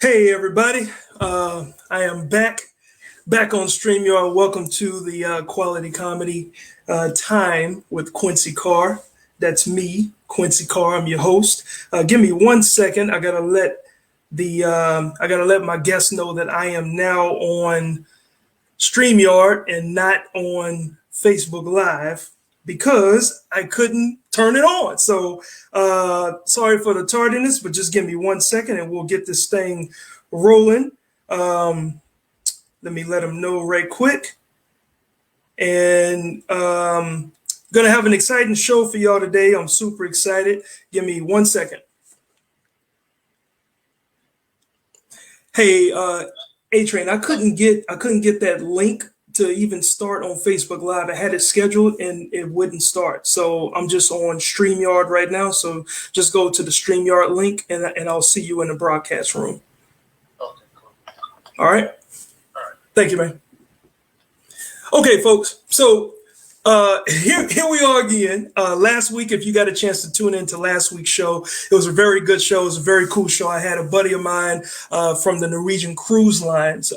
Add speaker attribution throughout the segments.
Speaker 1: Hey everybody, I am back on StreamYard. Welcome to the Quality Comedy Time with Quincy Carr. That's me, Quincy Carr. I'm your host. Give me 1 second. I gotta let my guests know that I am now on StreamYard and not on Facebook Live because I couldn't turn it on. So sorry for the tardiness, but just give me 1 second and we'll get this thing rolling. Let me let them know right quick. And gonna have an exciting show for y'all today. I'm super excited. Give me 1 second. Hey, Atrain, I couldn't get that link to even start on Facebook Live. I had it scheduled and it wouldn't start. So I'm just on StreamYard right now. So just go to the StreamYard link and I'll see you in the broadcast room.
Speaker 2: Okay, cool.
Speaker 1: All right. Thank you, man. Okay, folks. So here we are again. Last week, if you got a chance to tune into last week's show, it was a very good show. It was a very cool show. I had a buddy of mine from the Norwegian Cruise Lines.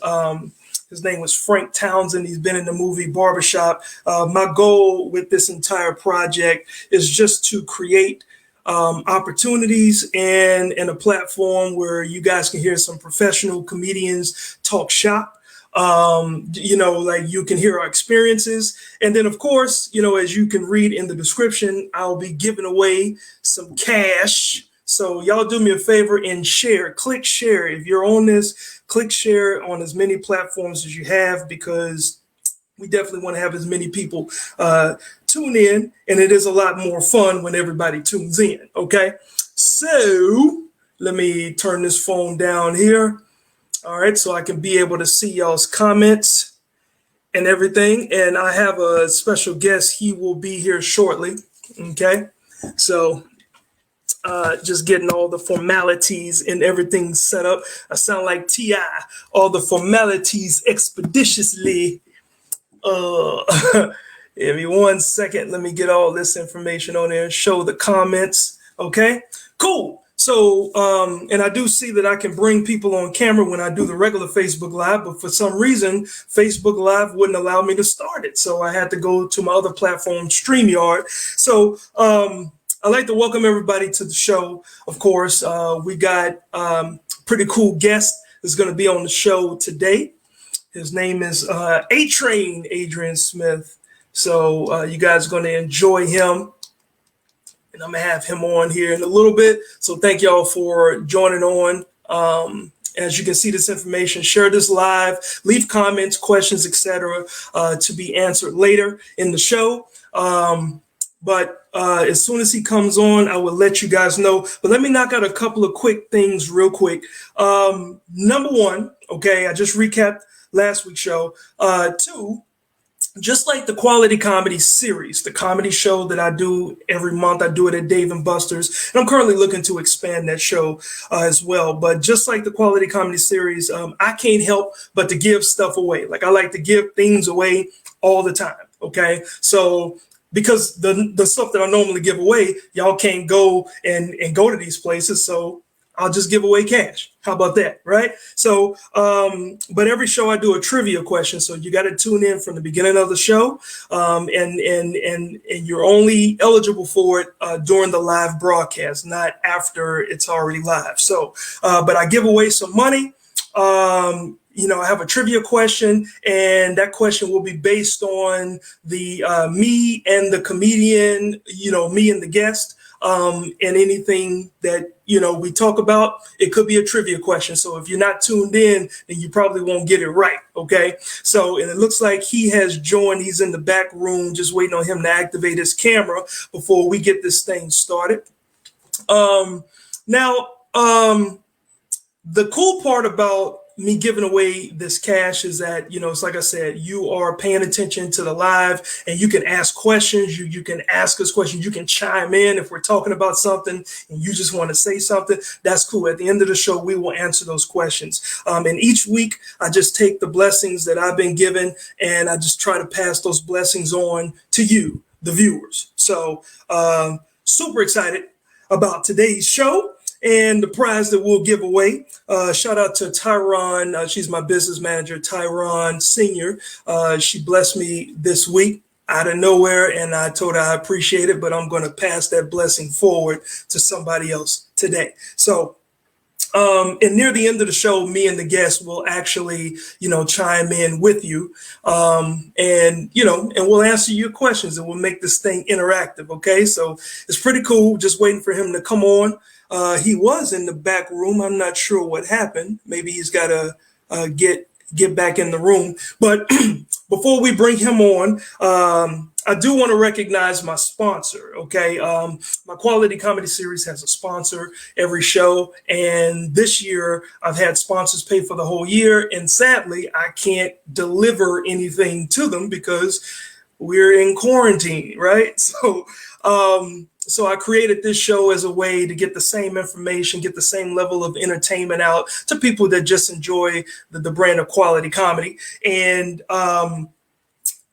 Speaker 1: His name was Frank Townsend. He's been in the movie Barbershop. My goal with this entire project is just to create opportunities and a platform where you guys can hear some professional comedians talk shop. Like you can hear our experiences. And then, of course, as you can read in the description, I'll be giving away some cash. So y'all do me a favor and click share. If you're on this, click share on as many platforms as you have, because we definitely want to have as many people tune in. And it is a lot more fun when everybody tunes in. Okay. So let me turn this phone down here. All right, so I can be able to see y'all's comments and everything. And I have a special guest. He will be here shortly. Okay, so just getting all the formalities and everything set up. I sound like T.I. All the formalities expeditiously. Give me 1 second. Let me get all this information on there and show the comments. Okay, cool. So, and I do see that I can bring people on camera when I do the regular Facebook Live, but for some reason, Facebook Live wouldn't allow me to start it. So I had to go to my other platform, StreamYard. So I'd like to welcome everybody to the show. Of course, we got pretty cool guest that's going to be on the show today. His name is Atrain, Adrian Smith. So you guys are going to enjoy him. And I'm going to have him on here in a little bit. So thank y'all for joining on. As you can see this information, share this live, leave comments, questions, etc. To be answered later in the show. But as soon as he comes on, I will let you guys know. But let me knock out a couple of quick things real quick. Number one, okay, I just recapped last week's show. Two, just like the Quality Comedy series, the comedy show that I do every month, I do it at Dave & Buster's, and I'm currently looking to expand that show as well. But just like the Quality Comedy series, I can't help but to give stuff away. Like I like to give things away all the time. Okay, so because the stuff that I normally give away, y'all can't go and go to these places, so I'll just give away cash. How about that, right? So, but every show I do a trivia question, so you got to tune in from the beginning of the show, and you're only eligible for it during the live broadcast, not after it's already live. So, but I give away some money. I have a trivia question, and that question will be based on the me and the comedian, me and the guest. And anything that, we talk about, it could be a trivia question. So if you're not tuned in, then you probably won't get it right. Okay. So, and it looks like he has joined. He's in the back room, just waiting on him to activate his camera before we get this thing started. Now, the cool part about me giving away this cash is that, it's like I said, you are paying attention to the live and you can ask questions. You can ask us questions. You can chime in if we're talking about something and you just want to say something. That's cool. At the end of the show, we will answer those questions. And each week, I just take the blessings that I've been given and I just try to pass those blessings on to you, the viewers. So super excited about today's show. and the prize that we'll give away. Shout out to Tyron. She's my business manager, Tyron Senior. She blessed me this week out of nowhere, and I told her I appreciate it, but I'm going to pass that blessing forward to somebody else today. So, and near the end of the show, me and the guests will actually, chime in with you, and we'll answer your questions, and we'll make this thing interactive. Okay, so it's pretty cool. Just waiting for him to come on. He was in the back room. I'm not sure what happened. Maybe he's got to get back in the room. But before we bring him on, I do want to recognize my sponsor. Okay, my quality comedy series has a sponsor every show, and this year I've had sponsors pay for the whole year, and sadly I can't deliver anything to them because we're in quarantine, right? So I created this show as a way to get the same information, get the same level of entertainment out to people that just enjoy the brand of quality comedy. And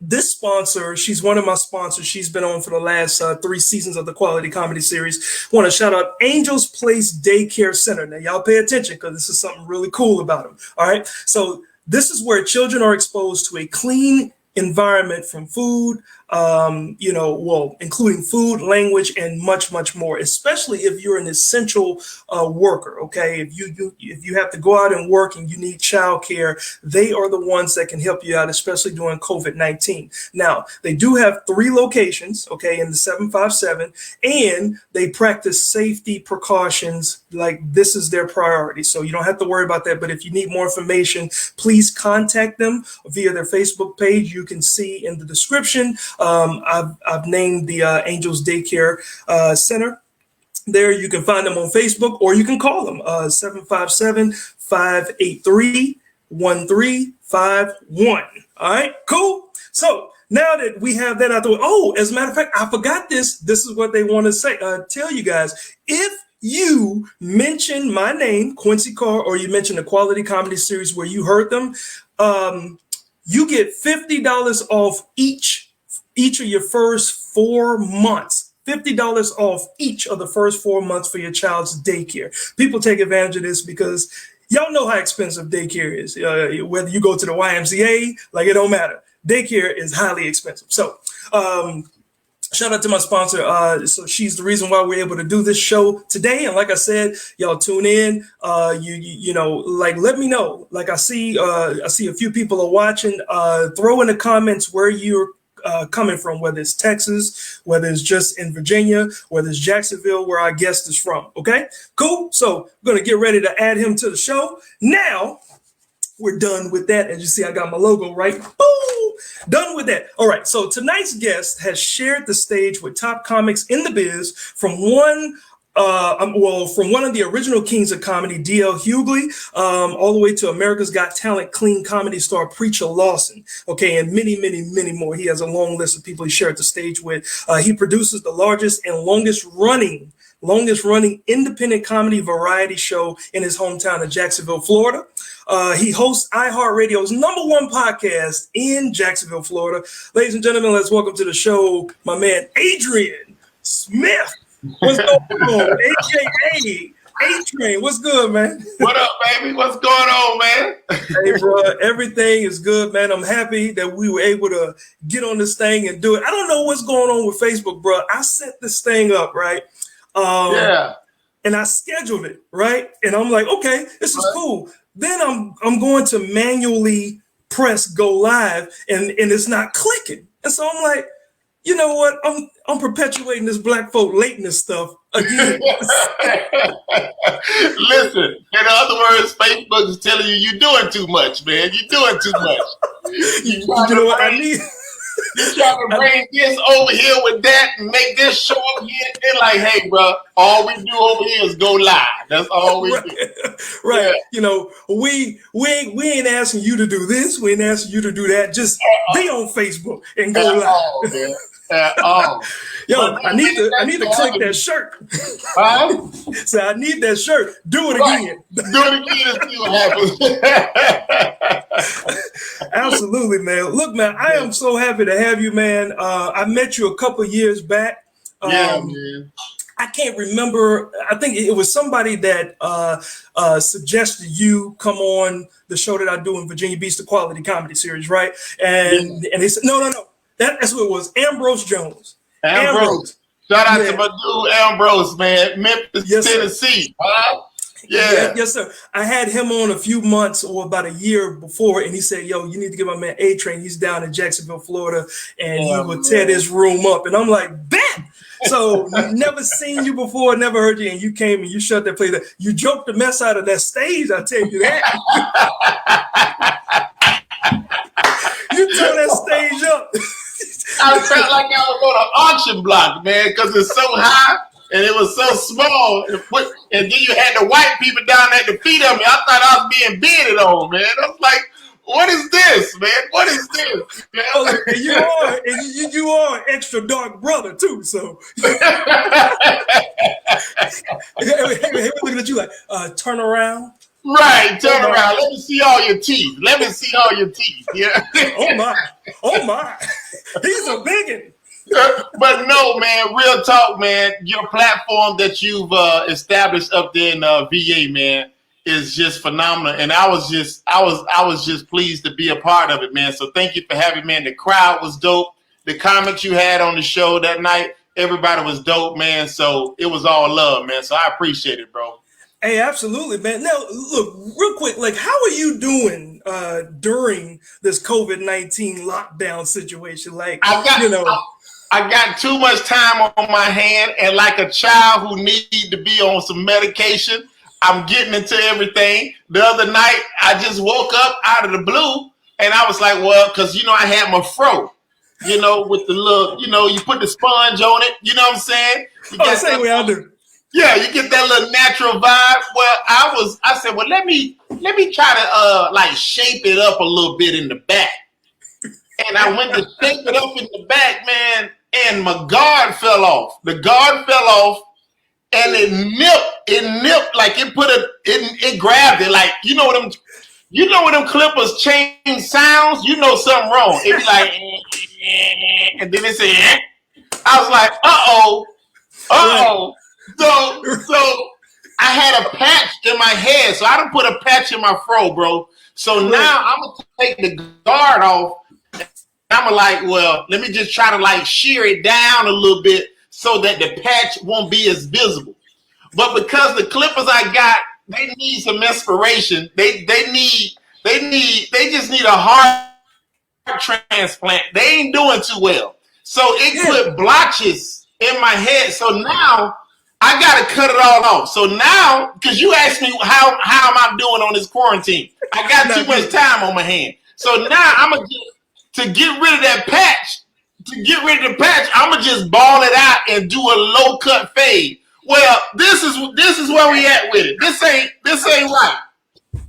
Speaker 1: this sponsor, she's one of my sponsors. She's been on for the last 3 seasons of the quality comedy series. I want to shout out Angel's Place Daycare Center. Now, y'all pay attention because this is something really cool about them. All right. So this is where children are exposed to a clean environment from food, including food, language, and much, much more, especially if you're an essential worker. Okay. If you have to go out and work and you need childcare, they are the ones that can help you out, especially during COVID-19. Now, they do have 3 locations, okay, in the 757, and they practice safety precautions. Like, this is their priority. So you don't have to worry about that. But if you need more information, please contact them via their Facebook page. You can see in the description. I've named the Angels Daycare Center. There, you can find them on Facebook, or you can call them 757-583-1351. All right, cool. So now that we have that out the way, as a matter of fact, I forgot this. This is what they want to say. Tell you guys, if you mention my name, Quincy Carr, or you mention the quality comedy series where you heard them, you get $50 off each of your first 4 months. $50 off each of the first 4 months for your child's daycare. People take advantage of this because y'all know how expensive daycare is. Whether you go to the YMCA, like, it don't matter. Daycare is highly expensive. So, shout out to my sponsor. So she's the reason why we're able to do this show today. And like I said, y'all tune in. Let me know. Like, I see a few people are watching. Throw in the comments where you're coming from, whether it's Texas, whether it's just in Virginia, whether it's Jacksonville, where our guest is from. Okay, cool. So I'm going to get ready to add him to the show. Now we're done with that. As you see, I got my logo right. Boom, done with that. All right. So tonight's guest has shared the stage with top comics in the biz, from one of the original kings of comedy, D.L. Hughley, all the way to America's Got Talent clean comedy star Preacher Lawson, okay, and many, many, many more. He has a long list of people he shared the stage with. He produces the largest and longest running independent comedy variety show in his hometown of Jacksonville, Florida. He hosts iHeart Radio's #1 podcast in Jacksonville, Florida. Ladies and gentlemen, let's welcome to the show my man Adrian Smith. What's going on? AKA Atrain. What's good, man?
Speaker 2: What up, baby? What's going on, man?
Speaker 1: Hey, bro, everything is good, man. I'm happy that we were able to get on this thing and do it. I don't know what's going on with Facebook, bro. I set this thing up, right? And I scheduled it, right? And I'm like, okay, this is cool. Then I'm going to manually press go live, and it's not clicking. And so I'm like, you know what? I'm perpetuating this black folk lateness stuff again.
Speaker 2: Listen, in other words, Facebook is telling you you're doing too much, man. You're doing too much.
Speaker 1: You know what I need?
Speaker 2: You're trying to bring this over here with that and make this show up here. They're like, hey, bro, all we do over here is go live. That's all we do.
Speaker 1: Right. Yeah. You know, we ain't asking you to do this. We ain't asking you to do that. Just be on Facebook and go live.
Speaker 2: All, man.
Speaker 1: Yo, I need to click that shirt. So I need that shirt. Do it again.
Speaker 2: Do it again and see what happens.
Speaker 1: Absolutely, man. Look, man, I am so happy to have you, man. I met you a couple years back.
Speaker 2: Man.
Speaker 1: I can't remember. I think it was somebody that suggested you come on the show that I do in Virginia Beach, the Quality Comedy Series, right? And they said, no. That's what it was. Ambrose Jones.
Speaker 2: Ambrose. Shout out to my dude Ambrose, man. Memphis, Tennessee. Yeah.
Speaker 1: Yes, sir. I had him on a few months or about a year before, and he said, yo, you need to get my man Atrain. He's down in Jacksonville, Florida, and he would tear this room up. And I'm like, bet. So never seen you before, never heard you, and you came and you shut that place. You joked the mess out of that stage, I tell you that. You turn that stage up.
Speaker 2: I felt like I was on an auction block, man, because it's so high and it was so small. And then you had the white people down at the feet of me. I thought I was being bidded on, man. I was like, what is this, man? What is this?
Speaker 1: And you are an extra dark brother too, so hey, looking at you like turn around.
Speaker 2: Right, turn around. Let me see all your teeth. Yeah.
Speaker 1: Oh my. He's a biggin'.
Speaker 2: But no, man, real talk, man. Your platform that you've established up there in VA, man, is just phenomenal. And I was just pleased to be a part of it, man. So thank you for having me, man. The crowd was dope. The comments you had on the show that night, everybody was dope, man. So it was all love, man. So I appreciate it, bro.
Speaker 1: Hey, absolutely, man. Now, look, real quick, like, how are you doing during this COVID-19 lockdown situation? Like,
Speaker 2: I got too much time on my hand, and like a child who needs to be on some medication, I'm getting into everything. The other night, I just woke up out of the blue, and I was like, well, because, I had my fro, with the little, you put the sponge on it, you know what I'm saying?
Speaker 1: Same way I do.
Speaker 2: Yeah, you get that little natural vibe. Well, I said, well, let me try to shape it up a little bit in the back. And I went to shape it up in the back, man, and my guard fell off. The guard fell off, and it nipped like it grabbed it. Like, you know when them clippers change sounds, something wrong. It be like, and then it said, I was like, uh-oh. So I had a patch in my head. So I done put a patch in my fro, bro. So now I'm going to take the guard off. I'm like, well, let me just try to shear it down a little bit so that the patch won't be as visible. But because the clippers I got, they need some inspiration. They just need a heart transplant. They ain't doing too well. So it put blotches in my head. So now I got to cut it all off. So now, because you asked me how am I doing on this quarantine, I got too much time on my hand. So now I'm going to get rid of that patch. To get rid of the patch, I'm going to just ball it out and do a low cut fade. Well, this is where we at with it. This ain't right.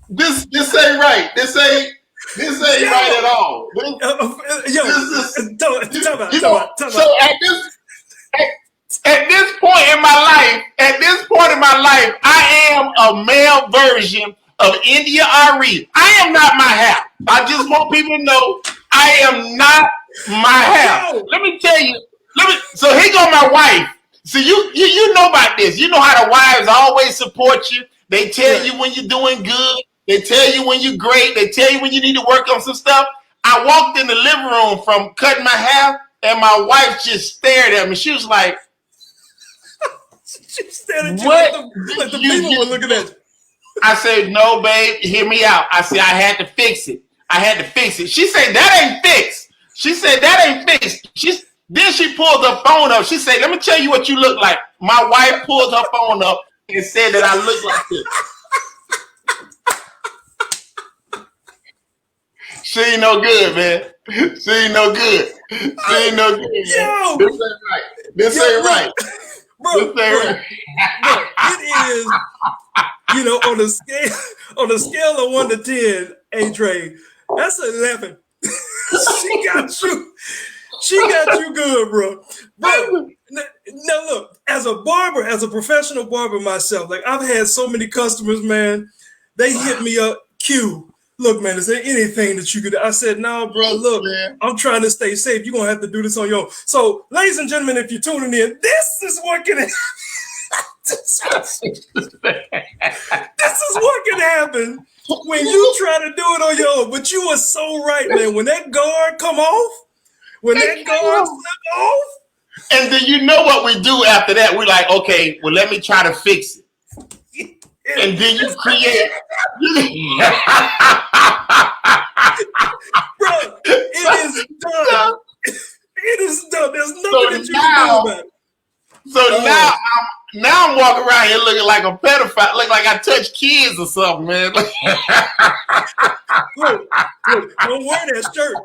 Speaker 2: This ain't right. This ain't right at all. So at this point in my life, I am a male version of India Ari. I am not my hair. I just want people to know I am not my hair. Let me tell you. So here go my wife. So you know about this. You know how the wives always support you. They tell you when you're doing good. They tell you when you're great. They tell you when you need to work on some stuff. I walked in the living room from cutting my hair, and my wife just stared at me. She was like,
Speaker 1: she stared at you
Speaker 2: what?
Speaker 1: Like the people were looking at you.
Speaker 2: I said, no, babe, hear me out. I said, I had to fix it. She said, that ain't fixed. Then she pulled her phone up. She said, let me tell you what you look like. My wife pulled her phone up and said that I look like this. She ain't no good, man. She ain't no good.
Speaker 1: Yo!
Speaker 2: This ain't right.
Speaker 1: Bro, it is, on the scale of 1 to 10, Atrain, that's 11. She got you good, bro. Bro, now look, as a professional barber myself, I've had so many customers, man, they hit me up, Q. Look, man, is there anything that you could do? I said, no, bro, look, man, I'm trying to stay safe. You're going to have to do this on your own. So, ladies and gentlemen, if you're tuning in, this is what can happen. This is what can happen when you try to do it on your own. But you are so right, man. When that guard come off, slip off.
Speaker 2: And then you know what we do after that? We're like, okay, well, let me try to fix it. And then you create.
Speaker 1: Bro, it is done. It is done. There's nothing that you can do about it.
Speaker 2: So now I'm walking around here looking like a pedophile, looking like I touched kids or something, man.
Speaker 1: Look, don't wear that shirt.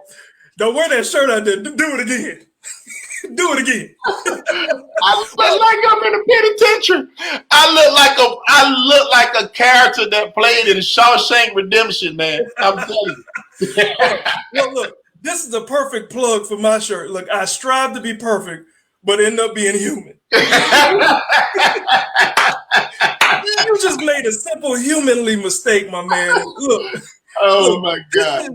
Speaker 1: Don't wear that shirt out there. Do it again. Do it again.
Speaker 2: I look like I'm in a penitentiary. I look like a character that played in Shawshank Redemption, man. I'm telling you.
Speaker 1: Well, look, this is the perfect plug for my shirt. Look, I strive to be perfect, but end up being human. You just made a simple humanly mistake, my man. Look,
Speaker 2: my God.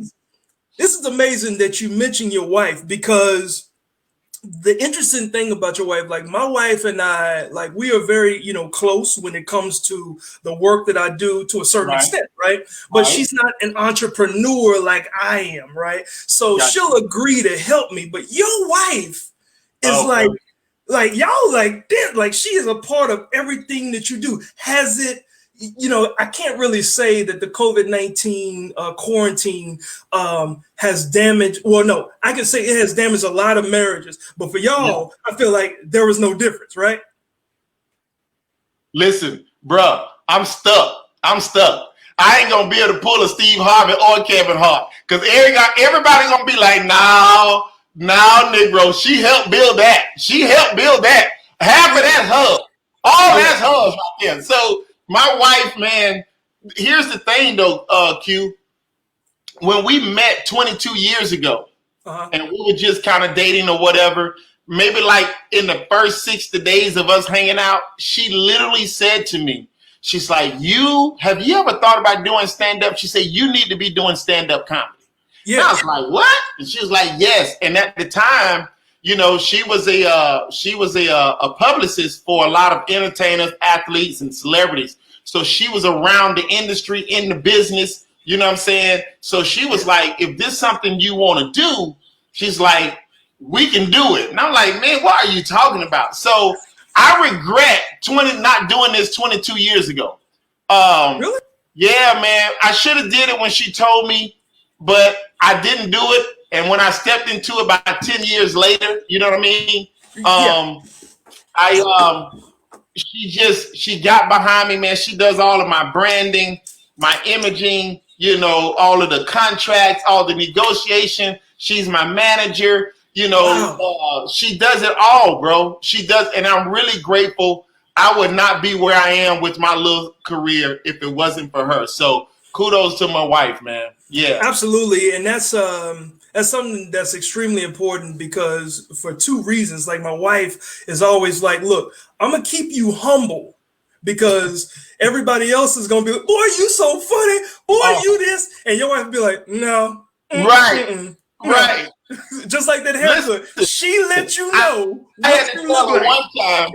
Speaker 1: This is amazing that you mentioned your wife, because the interesting thing about your wife, like my wife and I, like we are very, close when it comes to the work that I do to a certain extent, right? But she's not an entrepreneur like I am, right? So she'll agree to help me. But your wife is like y'all like that, like she is a part of everything that you do. Has it, I can't really say that the COVID-19 quarantine has damaged. Well, no, I can say it has damaged a lot of marriages. But for y'all, I feel like there was no difference, right?
Speaker 2: Listen, bruh, I'm stuck. I ain't gonna be able to pull a Steve Harvey or Kevin Hart, because everybody gonna be like, no, Negro, she helped build that. Half of that's her. All that's hers right there. So my wife, man, here's the thing though, Q. When we met 22 years ago, and we were just kind of dating or whatever, maybe like in the first 60 days of us hanging out, she literally said to me, she's like, have you ever thought about doing stand-up? She said, you need to be doing stand-up comedy. Yeah. And I was like, what? And she was like, yes. And at the time, she was a publicist for a lot of entertainers, athletes, and celebrities. So she was around the industry, in the business. You know what I'm saying? So she was like, if this is something you want to do, she's like, we can do it. And I'm like, man, what are you talking about? So I regret not doing this 22 years ago.
Speaker 1: Really?
Speaker 2: Yeah, man. I should have did it when she told me, but I didn't do it. And when I stepped into it about 10 years later, you know what I mean? She got behind me, man. She does all of my branding, my imaging, all of the contracts, all the negotiation. She's my manager, wow. She does it all, bro. She does. And I'm really grateful. I would not be where I am with my little career if it wasn't for her. So kudos to my wife, man. Yeah,
Speaker 1: absolutely. And that's something that's extremely important, because for two reasons. Like, my wife is always like, look, I'm going to keep you humble, because everybody else is going to be like, boy, you so funny. Boy, you this. And your wife will be like, no.
Speaker 2: Right.
Speaker 1: Just like that haircut.
Speaker 2: Listen,
Speaker 1: she let you know.
Speaker 2: I had to tell her one time.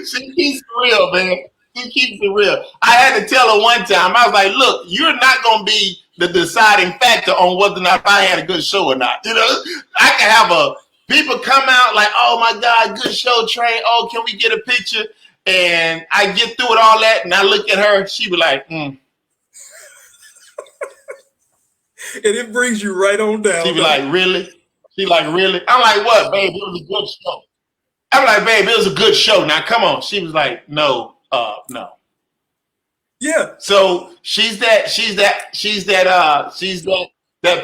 Speaker 2: She keeps it real, man. She keeps it real. I had to tell her one time. I was like, look, you're not going to be the deciding factor on whether or not if I had a good show or not. I can have people come out like, oh my God, good show, Train. Oh, can we get a picture? And I get through it all that, and I look at her, she be like, And
Speaker 1: it brings you right on down.
Speaker 2: She be like, really? She like, really? I'm like, what, babe? It was a good show. I'm like, babe, it was a good show. Now, come on. She was like, no.
Speaker 1: Yeah.
Speaker 2: So she's that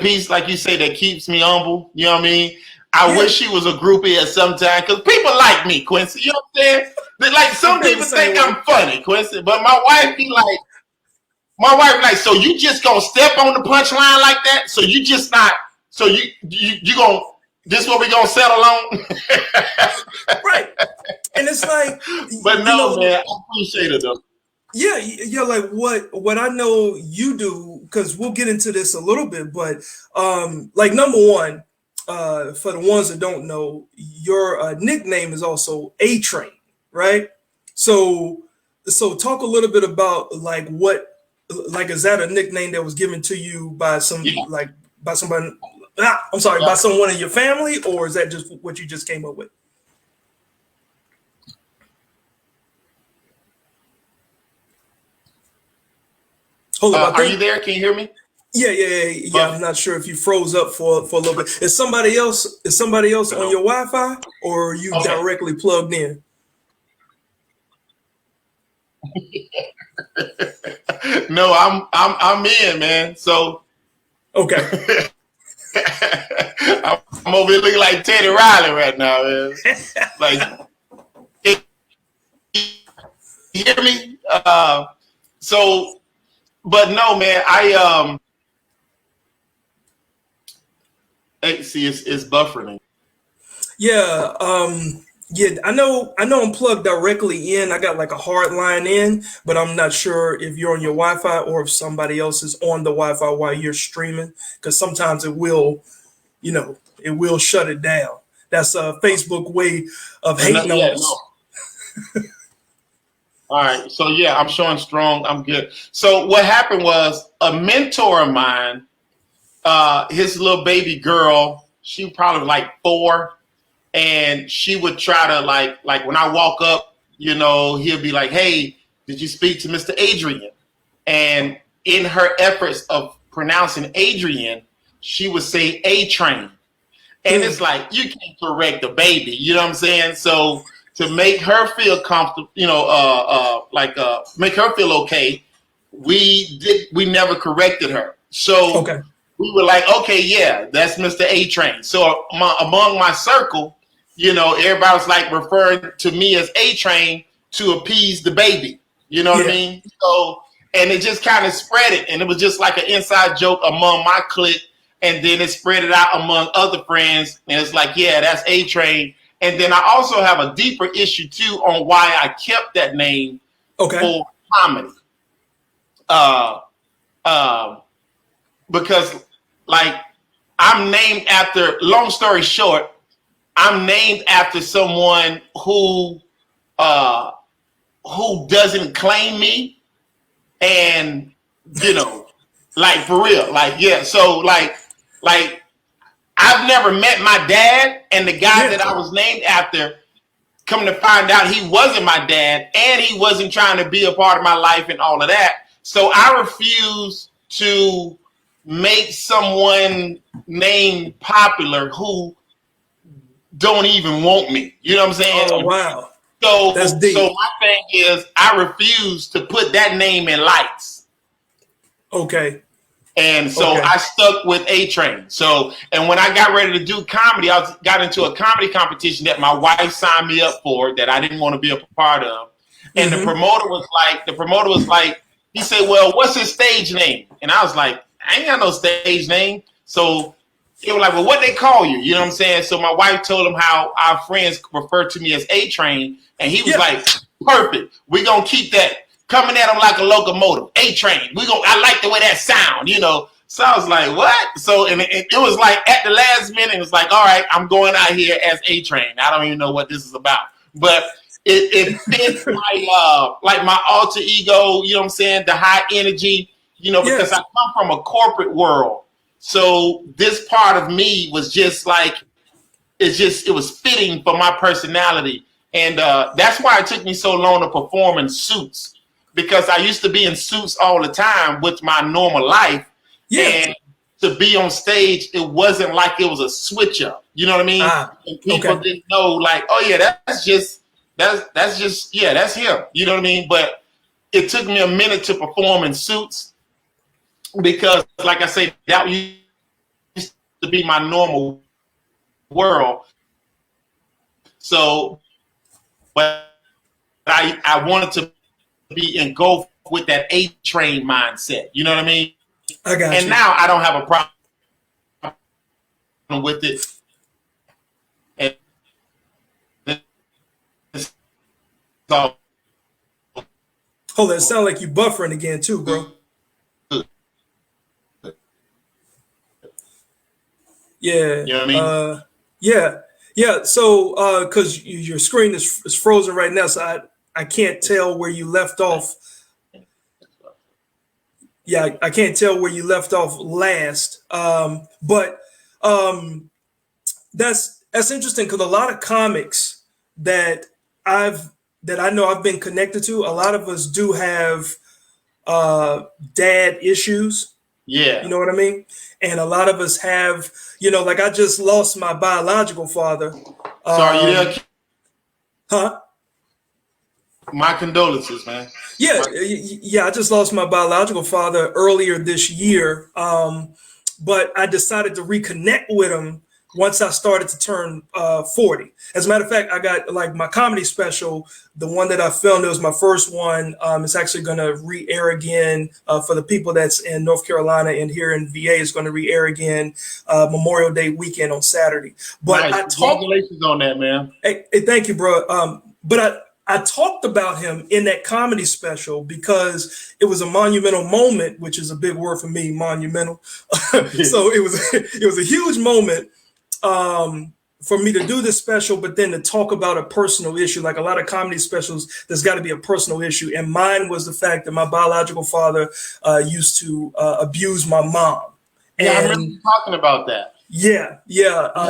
Speaker 2: piece, like you say, that keeps me humble. You know what I mean? I wish she was a groupie at some time, because people like me, Quincy. You know what I'm saying? Like, some people think I'm funny, Quincy, but my wife be like, so you just gonna step on the punchline like that? So you just not? So you gonna? This what we gonna settle on?
Speaker 1: Right. And it's like,
Speaker 2: but no, man, I appreciate it though.
Speaker 1: Yeah, like what I know you do, because we'll get into this a little bit, but like number one, for the ones that don't know, your nickname is also Atrain, right? So so talk a little bit about like what, like, is that a nickname that was given to you by
Speaker 2: Yeah,
Speaker 1: by somebody, I'm sorry,
Speaker 2: yeah.
Speaker 1: by someone in your family, or is that just what you just came up with? Hold up, I
Speaker 2: Are you
Speaker 1: think.
Speaker 2: there? Can you hear me?
Speaker 1: Yeah. I'm
Speaker 2: Buff?
Speaker 1: not sure if you froze up for a little bit. Is somebody else on
Speaker 2: No.
Speaker 1: your Wi-Fi, or are you
Speaker 2: Okay.
Speaker 1: directly plugged in?
Speaker 2: No, I'm in, man. So
Speaker 1: Okay.
Speaker 2: I'm over here looking like Teddy Riley right now, man. Like, you hear me? So, but no, man. See, it's buffering.
Speaker 1: Yeah. Yeah. I know. I'm plugged directly in. I got like a hard line in, but I'm not sure if you're on your Wi-Fi or if somebody else is on the Wi-Fi while you're streaming, because sometimes it will shut it down. That's a Facebook way of
Speaker 2: No,
Speaker 1: hating on
Speaker 2: yeah, no.
Speaker 1: us.
Speaker 2: All right. So yeah, I'm showing strong. I'm good. So what happened was a mentor of mine, his little baby girl, she was probably like 4, and she would try to like when I walk up, he'll be like, "Hey, did you speak to Mr. Adrian?" And in her efforts of pronouncing Adrian, she would say Atrain. And it's
Speaker 1: Mm,
Speaker 2: like you can't correct the baby, you know what I'm saying? So to make her feel comfortable, make her feel okay, we never corrected her. So
Speaker 1: okay.
Speaker 2: we were like, okay, yeah, that's Mr. A Train. So among my circle, everybody was like referring to me as A Train to appease the baby. You know what I
Speaker 1: Yeah.
Speaker 2: mean? So, and it just kind of spread it, and it was just like an inside joke among my clique, and then it spread it out among other friends, and it's like, yeah, that's A Train. And then I also have a deeper issue too on why I kept that name
Speaker 1: Okay.
Speaker 2: for comedy. Uh, uh, because like I'm named after. Long story short, I'm named after someone uh, who doesn't claim me, and like for real, like yeah. So like I've never met my dad, and the guy
Speaker 1: Yeah.
Speaker 2: that I was named after. Come to find out, he wasn't my dad, and he wasn't trying to be a part of my life and all of that. So I refuse to make someone named popular who don't even want me. You know what I'm
Speaker 1: Oh
Speaker 2: saying?
Speaker 1: wow. That's
Speaker 2: So
Speaker 1: deep.
Speaker 2: my thing is, I refuse to put that name in lights.
Speaker 1: Okay.
Speaker 2: And so
Speaker 1: Okay.
Speaker 2: I stuck with A Train. So, and when I got ready to do comedy, got into a comedy competition that my wife signed me up for that I didn't want to be a part of. And
Speaker 1: Mm-hmm.
Speaker 2: the promoter was like, he said, "Well, what's his stage name?" And I was like, "I ain't got no stage name." So they were like, "Well, what they call you?" You know what I'm saying? So my wife told him how our friends refer to me as A Train, and he was
Speaker 1: Yeah.
Speaker 2: like, "Perfect. We're gonna keep that." Coming at him like a locomotive, A Train. I like the way that sound. So I was like, what? So and it was like at the last minute, it was like, all right, I'm going out here as A Train. I don't even know what this is about, but it fit my like my alter ego. You know what I'm saying? The high energy. Because I
Speaker 1: Yes.
Speaker 2: come from a corporate world, so this part of me was just like it was fitting for my personality, and that's why it took me so long to perform in suits, because I used to be in suits all the time with my normal life,
Speaker 1: Yeah.
Speaker 2: and to be on stage, it wasn't like it was a switch up. You know what I mean?
Speaker 1: Ah.
Speaker 2: And people
Speaker 1: Okay.
Speaker 2: didn't know, like, oh yeah, that's just yeah, that's him. You know what I mean? But it took me a minute to perform in suits because, like I say, that used to be my normal world. So, but I wanted to be engulfed with that A train mindset. You know what I mean?
Speaker 1: I got
Speaker 2: And
Speaker 1: you.
Speaker 2: now I don't have a problem with it. And it's all
Speaker 1: Hold on, it sounds like you buffering again too, bro. Yeah.
Speaker 2: You know what I mean?
Speaker 1: Yeah. So, because your screen is frozen right now, so I can't tell where you left off. Yeah, I can't tell where you left off last. But that's interesting because a lot of comics that I know I've been connected to, a lot of us do have dad issues.
Speaker 2: Yeah.
Speaker 1: You know what I mean? And a lot of us have, like I just lost my biological father.
Speaker 2: Sorry, you there?
Speaker 1: Huh?
Speaker 2: My condolences, man.
Speaker 1: Yeah, I just lost my biological father earlier this year. But I decided to reconnect with him once I started to turn 40. As a matter of fact, I got like my comedy special, the one that I filmed, it was my first one. It's actually going to re-air again for the people that's in North Carolina, and here in VA is going to re-air again Memorial Day weekend on Saturday. But
Speaker 2: nice. Congratulations on that, man.
Speaker 1: Hey, thank you, bro. But I talked about him in that comedy special because it was a monumental moment, which is a big word for me, monumental. So it was a huge moment for me to do this special, but then to talk about a personal issue. Like a lot of comedy specials, there's got to be a personal issue. And mine was the fact that my biological father used to abuse my mom.
Speaker 2: Yeah, I remember you talking about that.
Speaker 1: Yeah.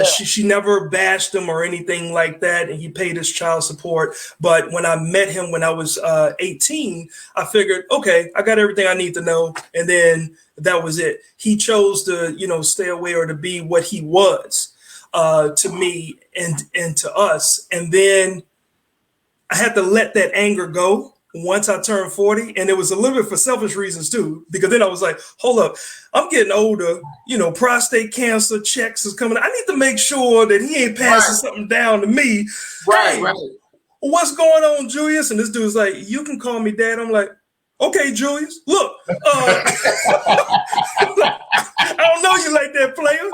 Speaker 1: She never bashed him or anything like that, and he paid his child support. But when I met him when I was 18, I figured, okay, I got everything I need to know, and then that was it. He chose to, stay away or to be what he was to me and to us, and then I had to let that anger go once I turned 40. And it was a little bit for selfish reasons too, because then I was like, hold up, I'm getting older, prostate cancer checks is coming. I need to make sure that he ain't passing something down to me.
Speaker 2: Right.
Speaker 1: What's going on, Julius? And this dude's like, you can call me dad. I'm like, okay, Julius, look, I don't know you like that, player.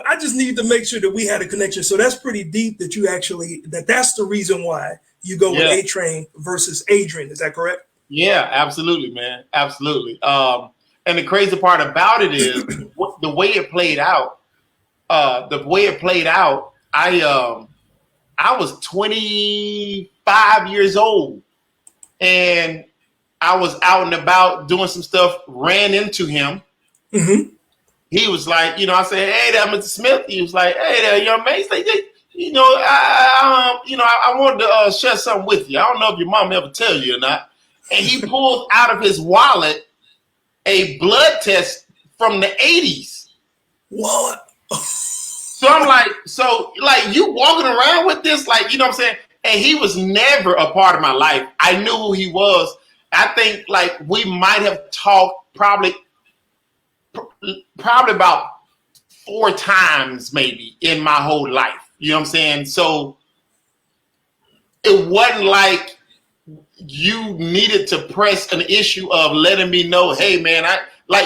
Speaker 1: I just need to make sure that we had a connection. So that's pretty deep that you actually, that's the reason why you go with Atrain versus Adrian. Is that correct? Yeah,
Speaker 2: absolutely, man. Absolutely. And the crazy part about it is the way it played out. I was 25 years old and I was out and about doing some stuff, ran into him.
Speaker 1: Mm-hmm.
Speaker 2: He was like, I said, hey there, Mr. Smith. He was like, hey there, young man. He's like, I wanted to share something with you. I don't know if your mom ever tell you or not. And he pulled out of his wallet a blood test from the 80s.
Speaker 1: What?
Speaker 2: So I'm like, you walking around with this, like, you know what I'm saying? And he was never a part of my life. I knew who he was. I think like we might have talked probably about 4 times maybe in my whole life. You know what I'm saying? So it wasn't like you needed to press an issue of letting me know, hey man,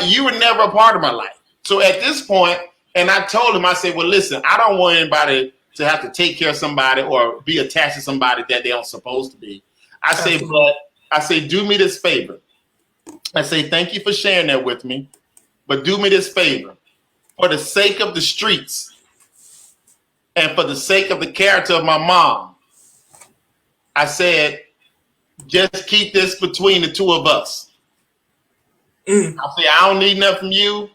Speaker 2: you were never a part of my life. So at this point, and I told him, I said, well, listen, I don't want anybody to have to take care of somebody or be attached to somebody that they aren't supposed to be. I say, do me this favor. I say, thank you for sharing that with me. But do me this favor, for the sake of the streets and for the sake of the character of my mom, I said, just keep this between the two of us. I say, I don't need nothing from you.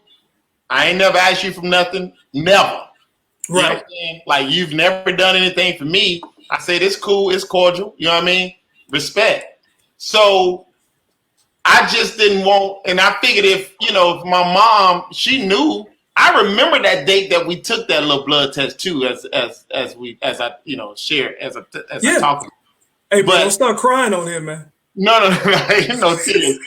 Speaker 2: I ain't never asked you for nothing. Never.
Speaker 1: Right.
Speaker 2: You know what I'm saying? Like, you've never done anything for me. I said, it's cool. It's cordial. You know what I mean? Respect. So I just didn't want, and I figured if my mom, she knew. I remember that date that we took that little blood test too, as I share as I talk.
Speaker 1: Hey, bro, don't start crying on him, man.
Speaker 2: No, serious.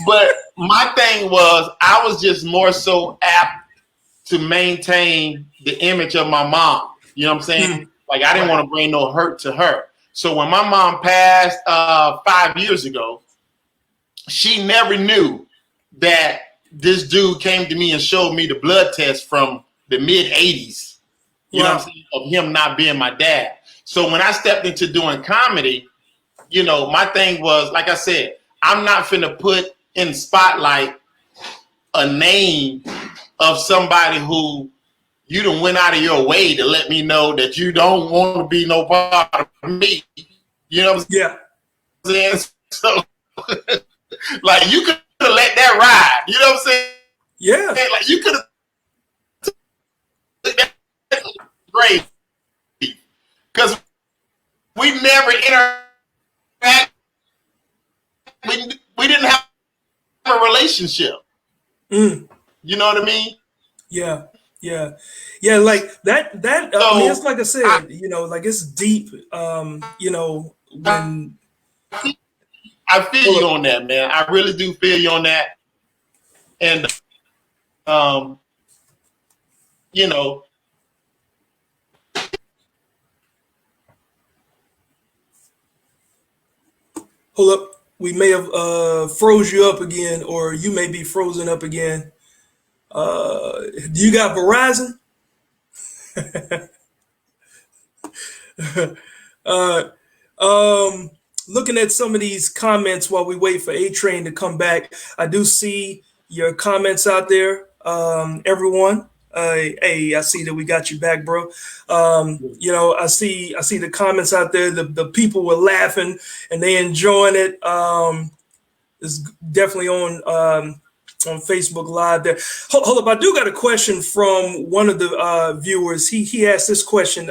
Speaker 2: But my thing was, I was just more so apt to maintain the image of my mom. You know what I'm saying? Like I didn't want to bring no hurt to her. So when my mom passed 5 years ago, she never knew that this dude came to me and showed me the blood test from the mid 80s. You know what I'm saying? Of him not being my dad. So when I stepped into doing comedy, you know, my thing was, like I said, I'm not finna put in spotlight a name of somebody who you done went out of your way to let me know that you don't want to be no part of me. You know what I'm saying? So, like, you could have let that ride. You know what I'm saying?
Speaker 1: Yeah.
Speaker 2: Like, you could have. Great. Because we never interact. We didn't have a relationship.
Speaker 1: Mm.
Speaker 2: You know what I mean?
Speaker 1: Yeah. Like that. I mean, it's like I said, you know, like it's deep. You know, when
Speaker 2: I feel you on that, man. I really do feel you on that. And you know.
Speaker 1: Hold up. We may have froze you up again, or you may be frozen up again. Do you got Verizon? Looking at some of these comments while we wait for Atrain to come back, I do see your comments out there, everyone. Hey, I see that we got you back, bro. You know, I see the comments out there. The people were laughing and they enjoying it. It's definitely on Facebook Live there. Hold up, I do got a question from one of the viewers. He asked this question.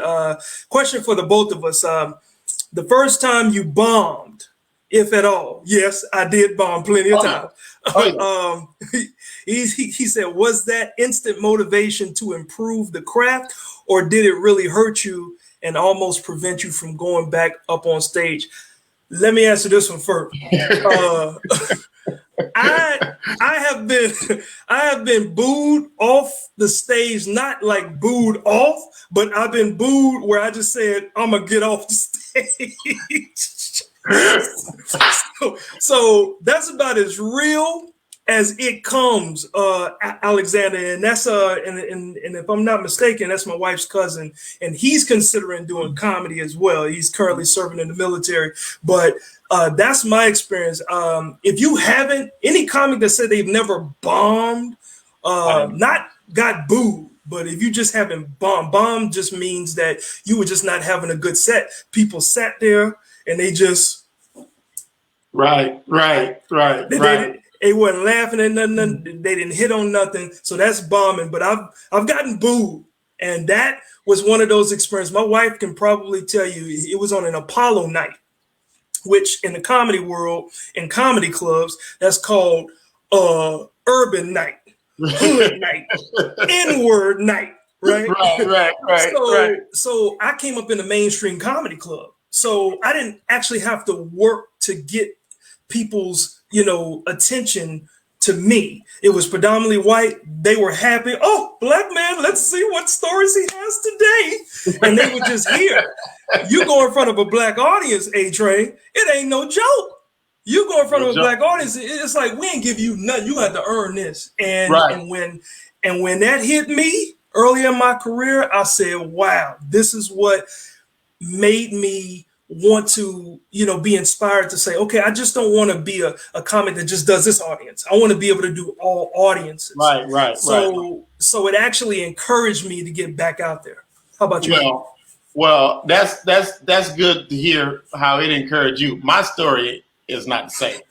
Speaker 1: Question for the both of us. The first time you bombed, if at all. Yes, I did bomb plenty of times. He said, was that instant motivation to improve the craft, or did it really hurt you and almost prevent you from going back up on stage? Let me answer this one first. I have been booed off the stage, not like booed off, but I've been booed where I just said, I'm gonna get off the stage. so that's about as real as it comes, Alexander, and that's and if I'm not mistaken, that's my wife's cousin, and he's considering doing comedy as well. He's currently serving in the military, but that's my experience. If you haven't, any comic that said they've never bombed, not got booed, but if you just haven't bombed just means that you were just not having a good set. People sat there and they just
Speaker 2: right.
Speaker 1: They wasn't laughing at nothing. They didn't hit on nothing. So that's bombing. But I've gotten booed, and that was one of those experiences. My wife can probably tell you it was on an Apollo night, which in the comedy world, in comedy clubs, that's called urban night, hood night, N-word night, right?
Speaker 2: Right.
Speaker 1: So I came up in a mainstream comedy club. So I didn't actually have to work to get people's, attention to me. It was predominantly white. They were happy. Oh, black man, let's see what stories he has today. And they would just hear. You go in front of a black audience, Atrain, it ain't no joke. You go in front of a black audience, it's like, we ain't give you nothing. You had to earn this. And when that hit me early in my career, I said, wow, this is what made me want to, be inspired to say, okay, I just don't want to be a comic that just does this audience. I want to be able to do all audiences.
Speaker 2: Right.
Speaker 1: So it actually encouraged me to get back out there. How about you?
Speaker 2: Well, that's good to hear how it encouraged you. My story is not the same.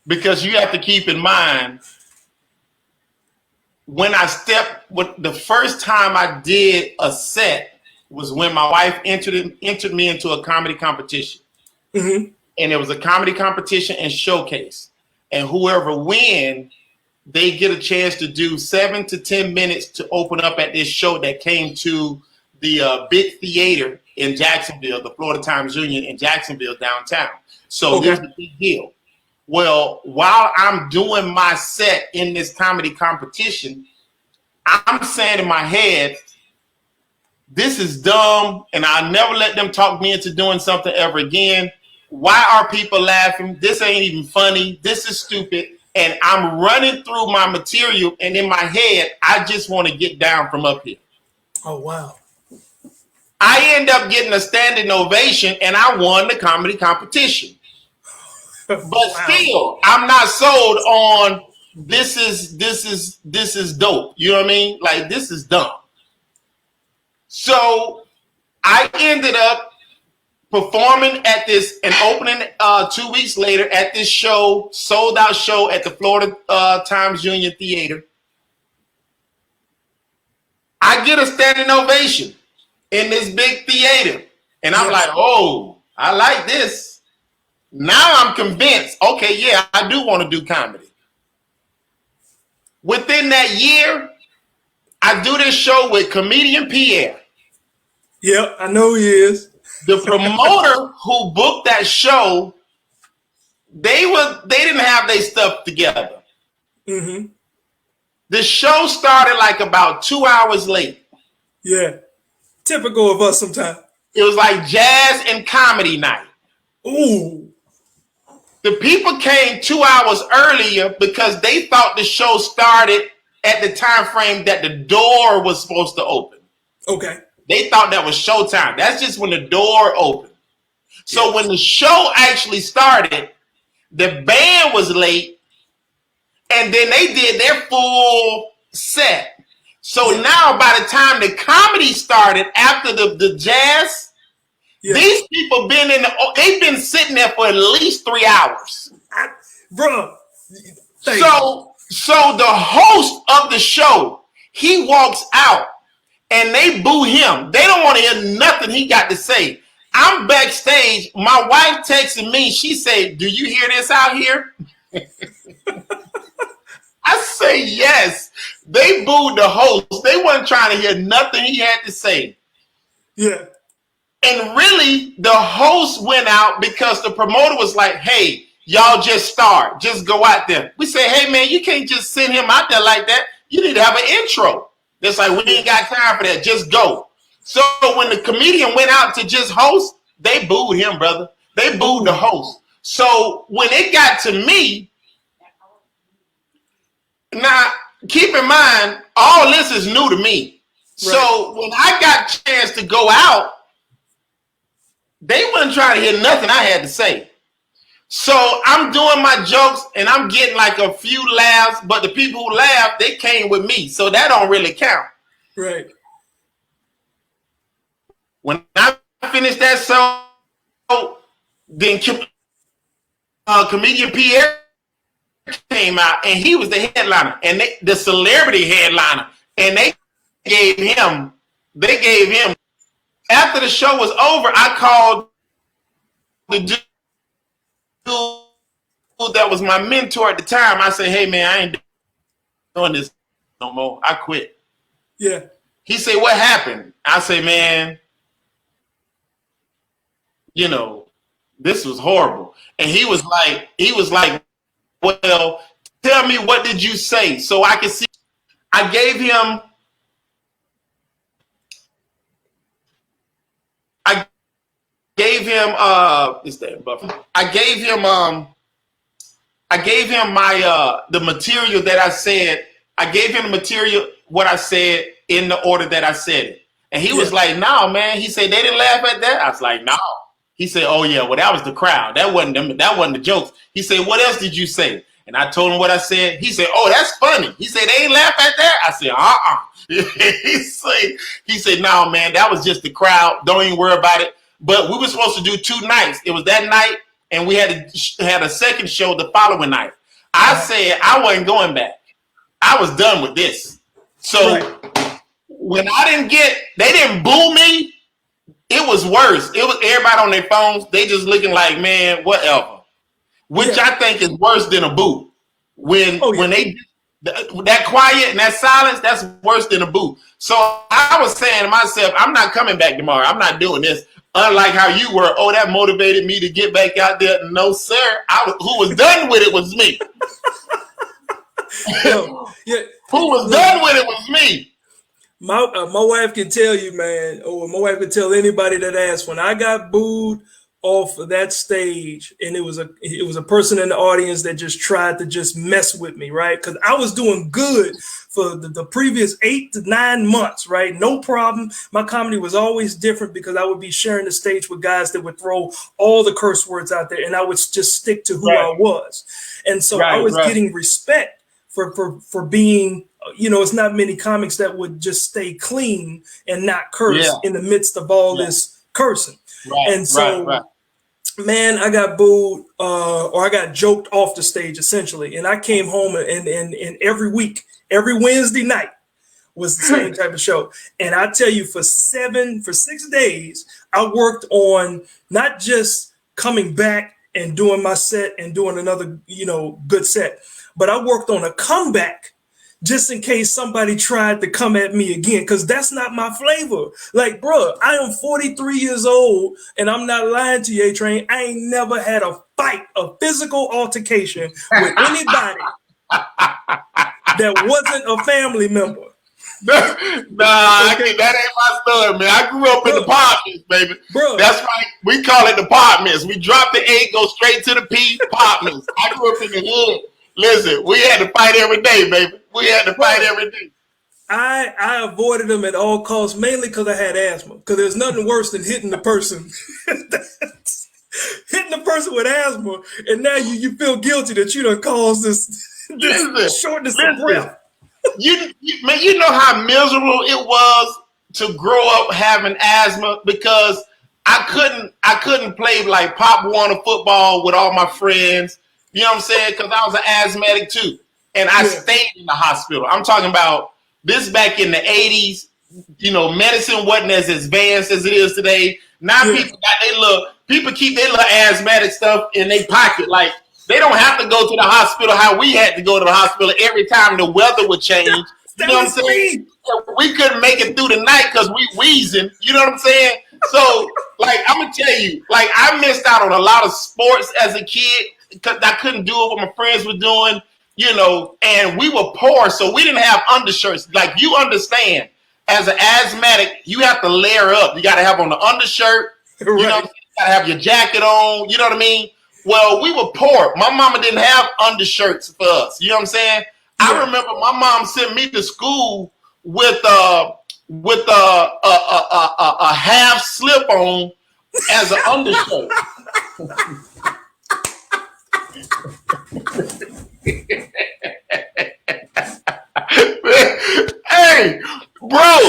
Speaker 2: Because you have to keep in mind, when the first time I did a set was when my wife entered me into a comedy competition. Mm-hmm. And it was a comedy competition and showcase. And whoever wins, they get a chance to do 7 to 10 minutes to open up at this show that came to the big theater in Jacksonville, the Florida Times Union in Jacksonville downtown. So There's a big deal. Well, while I'm doing my set in this comedy competition, I'm saying in my head, this is dumb, and I'll never let them talk me into doing something ever again. Why are people laughing? This ain't even funny. This is stupid. And I'm running through my material, and in my head, I just want to get down from up here.
Speaker 1: Oh, wow.
Speaker 2: I end up getting a standing ovation, and I won the comedy competition. But
Speaker 1: Wow.
Speaker 2: still, I'm not sold on this is dope. You know what I mean? Like, this is dumb. So I ended up performing at this and opening 2 weeks later at this show, sold out show at the Florida Times Union Theater. I get a standing ovation in this big theater. And I'm like, oh, I like this. Now I'm convinced, okay, yeah, I do want to do comedy. Within that year, I do this show with comedian Pierre.
Speaker 1: Yep, I know he is.
Speaker 2: The promoter who booked that show, they didn't have their stuff together.
Speaker 1: Mm-hmm.
Speaker 2: The show started like about 2 hours late.
Speaker 1: Yeah, typical of us sometimes.
Speaker 2: It was like jazz and comedy night.
Speaker 1: Ooh.
Speaker 2: The people came 2 hours earlier because they thought the show started at the time frame that the door was supposed to open.
Speaker 1: Okay.
Speaker 2: They thought that was showtime. That's just when the door opened. So when the show actually started, the band was late, and then they did their full set. So now by the time the comedy started after the jazz, these people they've been sitting there for at least 3 hours.
Speaker 1: Bro.
Speaker 2: So the host of the show, he walks out and they boo him. They don't want to hear nothing he got to say. I'm backstage. My wife texted me. She said, "Do you hear this out here?" I say, yes. They booed the host. They wasn't trying to hear nothing he had to say.
Speaker 1: Yeah.
Speaker 2: And really, the host went out because the promoter was like, hey, y'all just start. Just go out there. We say, hey, man, you can't just send him out there like that. You need to have an intro. It's like, we ain't got time for that. Just go. So when the comedian went out to just host, they booed him, brother. They booed the host. So when it got to me, now, keep in mind, all this is new to me. Right. So when I got a chance to go out, they wasn't trying to hear nothing I had to say. So I'm doing my jokes and I'm getting like a few laughs, but the people who laughed, they came with me. So that don't really count.
Speaker 1: Right.
Speaker 2: When I finished that show, then comedian Pierre came out and he was the headliner and the celebrity headliner. And they gave him, after the show was over, I called the dude that was my mentor at the time. I said, hey, man, I ain't doing this no more. I quit.
Speaker 1: Yeah.
Speaker 2: He said, what happened? I say, man, this was horrible. And he was like, well, tell me, what did you say? So I could see. I gave him my the material that I said. I gave him the material, what I said in the order that I said it. And he was like, no, man. He said, they didn't laugh at that. I was like, no. He said, oh yeah, well, that was the crowd. That wasn't the jokes. He said, what else did you say? And I told him what I said. He said, oh, that's funny. He said, they ain't laugh at that. I said, he said, no, man, that was just the crowd. Don't even worry about it. But we were supposed to do 2 nights. It was that night, and we had a second show the following night. I said I wasn't going back. I was done with this. So when they didn't boo me, it was worse. It was everybody on their phones. They just looking like, man, whatever. Which I think is worse than a boo. When they that quiet and that silence, that's worse than a boo. So I was saying to myself, I'm not coming back tomorrow. I'm not doing this. Unlike how you were, oh, that motivated me to get back out there. No, sir. Who was done with it was me. Who was done with it was me.
Speaker 1: My wife can tell you, man, or my wife can tell anybody that asks, when I got booed off of that stage, and it was a person in the audience that just tried to just mess with me, right? Because I was doing good for the previous 8 to 9 months, right? No problem. My comedy was always different because I would be sharing the stage with guys that would throw all the curse words out there, and I would just stick to who I was. And so I was getting respect for being, it's not many comics that would just stay clean and not curse in the midst of all this cursing. And so, man, I got booed or I got joked off the stage essentially. And I came home and every week, every Wednesday night was the same type of show. And I tell you, for 6 days, I worked on not just coming back and doing my set and doing another, good set, but I worked on a comeback just in case somebody tried to come at me again, because that's not my flavor. Like, bro, I am 43 years old, and I'm not lying to you, Atrain. I ain't never had a fight, a physical altercation with anybody that wasn't a family member.
Speaker 2: That ain't my story, man. I grew up in apartments, baby. Bro. That's right. We call it apartments. We drop the A, go straight to the P, apartments. I grew up in the hood. Listen, we had to fight every day, baby. We had to fight every day.
Speaker 1: I avoided them at all costs, mainly because I had asthma. Because there's nothing worse than hitting the person. Hitting the person with asthma, and now you feel guilty that you done caused this shortness of breath.
Speaker 2: Man, you know how miserable it was to grow up having asthma, because I couldn't play like Pop Warner football with all my friends. You know what I'm saying? Because I was an asthmatic too. And I stayed in the hospital. I'm talking about this back in the 80s. Medicine wasn't as advanced as it is today. Now people keep their little asthmatic stuff in their pocket. Like, they don't have to go to the hospital how we had to go to the hospital every time the weather would change. You know what I'm saying? We couldn't make it through the night because we wheezing. You know what I'm saying? So, like, I'm going to tell you, like, I missed out on a lot of sports as a kid because I couldn't do what my friends were doing, and we were poor, so we didn't have undershirts. Like, you understand, as an asthmatic, you have to layer up. You got to have on the undershirt. Right. You know what I'm saying? You got to have your jacket on. You know what I mean? Well, we were poor. My mama didn't have undershirts for us. You know what I'm saying? Yeah. I remember my mom sent me to school with a half slip on as an undershirt. Hey, bro.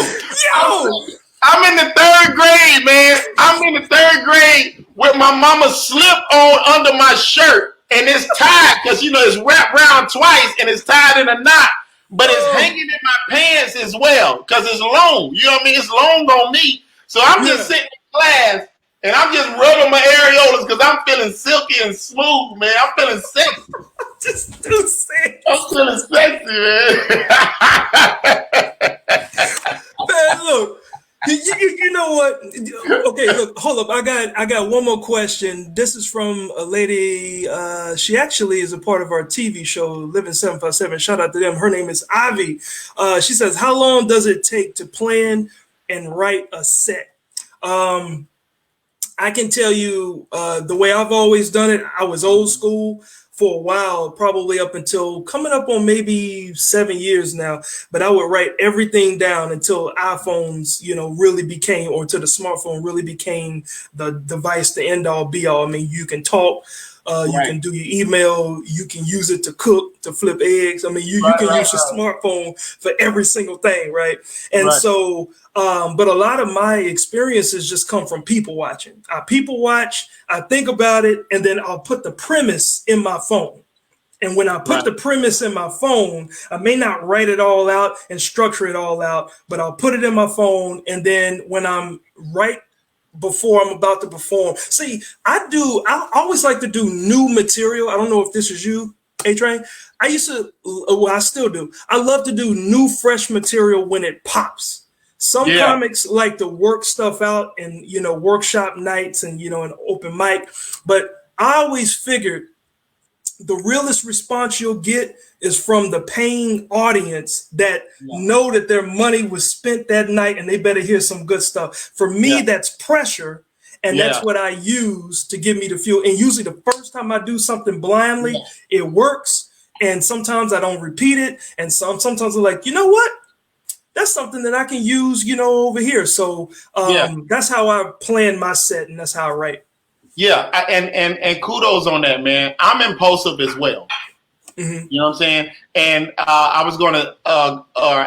Speaker 2: Yo. I'm in the 3rd grade, man. I'm in the 3rd grade with my mama slip on under my shirt, and it's tied because it's wrapped around twice and it's tied in a knot, but it's hanging in my pants as well because it's long. You know what I mean? It's long on me. So I'm just sitting in class and I'm just rubbing my areolas because I'm feeling silky and smooth, man. I'm feeling sexy.
Speaker 1: Just too sexy.
Speaker 2: I'm feeling sexy, man.
Speaker 1: Man, look. You know what? Okay, look, hold up. I got one more question. This is from a lady. She actually is a part of our TV show, Living 757. Shout out to them. Her name is Ivy. She says, "How long does it take to plan and write a set?" I can tell you the way I've always done it. I was old school for a while, probably up until coming up on maybe 7 years now. But I would write everything down until iPhones, really became, or until the smartphone really became the device, the end all be all. I mean, you can talk, you can do your email, you can use it to cook, to flip eggs. I mean, you can use your smartphone for every single thing, right? And so, but a lot of my experiences just come from people watching. I people watch, I think about it, and then I'll put the premise in my phone. And when I put the premise in my phone, I may not write it all out and structure it all out, but I'll put it in my phone. And then when I'm before I'm about to perform, see, I always like to do new material. I don't know if this is you, Atrain. I still do. I love to do new, fresh material when it pops. Some comics like to work stuff out and, workshop nights and, an open mic. But I always figured the realest response you'll get is from the paying audience that know that their money was spent that night and they better hear some good stuff. For me, that's pressure. And that's what I use to give me the feel. And usually the first time I do something blindly, it works. And sometimes I don't repeat it. And sometimes I'm like, you know what? That's something that I can use, over here. So that's how I plan my set, and that's how I write.
Speaker 2: Yeah, and kudos on that, man. I'm impulsive as well. Mm-hmm. You know what I'm saying? And I was going to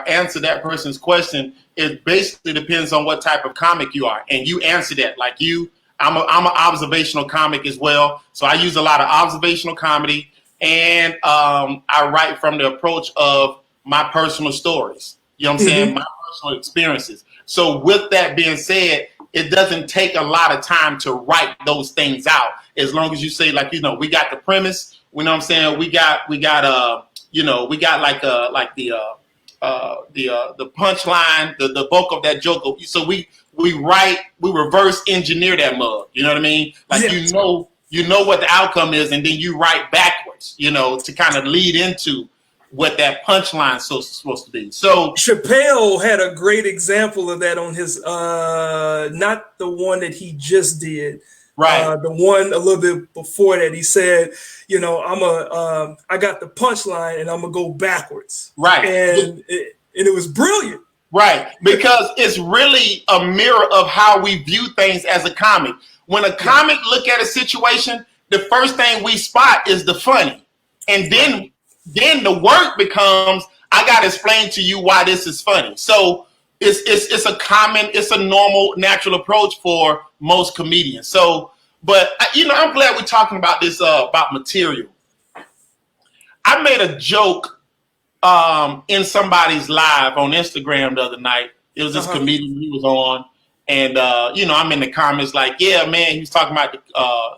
Speaker 2: answer that person's question. It basically depends on what type of comic you are, and you answer that like you. I'm an observational comic as well, so I use a lot of observational comedy, and I write from the approach of my personal stories. You know what I'm saying? My personal experiences. So with that being said, it doesn't take a lot of time to write those things out. As long as you say, like, we got the premise. You know what I'm saying? We got the punchline, the bulk of that joke. So we reverse engineer that mug. You know what I mean? Like, you know what the outcome is, and then you write backwards, to kind of lead into what that punchline is supposed to be. So
Speaker 1: Chappelle had a great example of that on his not the one that he just did, right? The one a little bit before that. He said, I got the punchline and I'm gonna go backwards,
Speaker 2: right?
Speaker 1: And it was brilliant,
Speaker 2: right? Because it's really a mirror of how we view things as a comic. When a comic look at a situation, the first thing we spot is the funny, and then the work becomes, I got to explain to you why this is funny. So it's a normal, natural approach for most comedians. So, but I'm glad we're talking about this, about material. I made a joke in somebody's live on Instagram the other night. It was this comedian he was on, and I'm in the comments like, yeah, man, he was talking about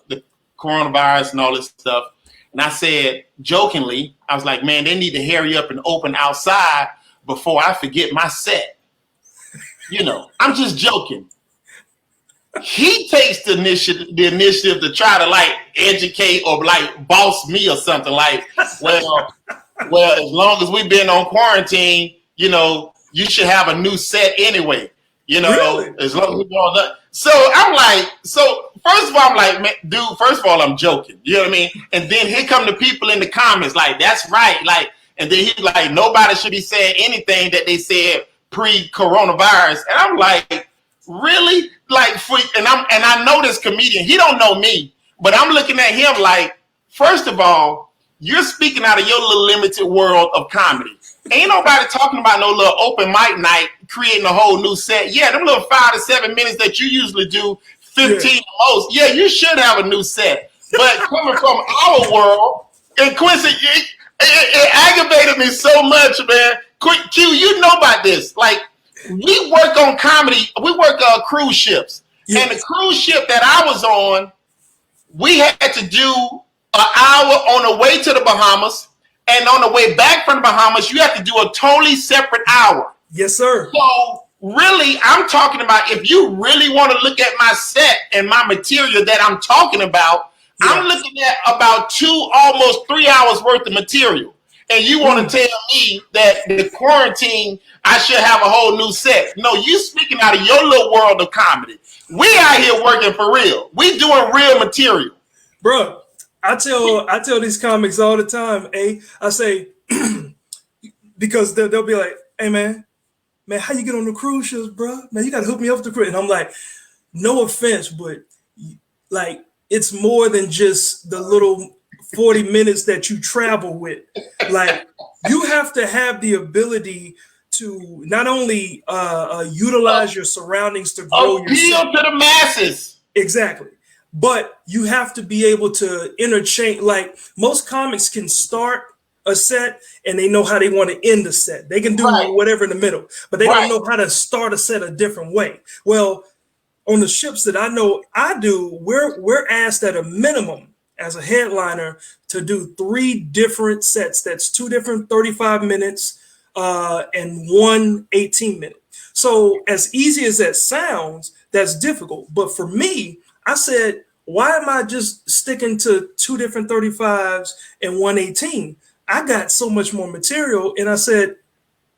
Speaker 2: the coronavirus and all this stuff. And I said, jokingly, I was like, man, they need to hurry up and open outside before I forget my set. I'm just joking. He takes the initiative to try to like educate or like boss me or something like, well, as long as we've been on quarantine, you should have a new set anyway. Really? As long as we're on that. So I'm like, first of all, I'm like, man, dude, first of all, I'm joking. You know what I mean? And then here come the people in the comments like, that's right. Like, and then he's like, nobody should be saying anything that they said pre-coronavirus. And I'm like, really? Like, and I know this comedian, he don't know me, but I'm looking at him like, first of all, you're speaking out of your little limited world of comedy. Ain't nobody talking about no little open mic night, creating a whole new set. Yeah, them little 5 to 7 minutes that you usually do, 15 most. Yeah, you should have a new set. But coming from our world, and Quincy, it aggravated me so much, man. Q, you know about this. Like, we work on comedy. We work on cruise ships. Yes. And the cruise ship that I was on, we had to do an hour on the way to the Bahamas. And on the way back from the Bahamas, you have to do a totally separate hour.
Speaker 1: Yes, sir.
Speaker 2: So really, I'm talking about, if you really want to look at my set and my material that I'm talking about, I'm looking at about 2, almost 3 hours worth of material. And you want to tell me that the quarantine, I should have a whole new set. No, you speaking out of your little world of comedy. We out here working for real. We doing real material.
Speaker 1: Bro, I tell these comics all the time, I say, because they'll be like, hey, man, how you get on the cruise ships, bro? Man, you got to hook me up with the cruise. And I'm like, no offense, but like, it's more than just the little 40 minutes that you travel with. Like, you have to have the ability to not only utilize your surroundings to grow
Speaker 2: appeal to the masses.
Speaker 1: Exactly. But you have to be able to interchange. Like, most comics can start a set and they know how they want to end the set. They can do whatever in the middle, but they don't know how to start a set a different way. Well, on the ships that I know I do, we're asked at a minimum as a headliner to do 3 different sets. That's 2 different 35 minutes and 1 18-minute. So as easy as that sounds, that's difficult. But for me, I said, why am I just sticking to 2 different 35s and 1 18? I got so much more material. And I said,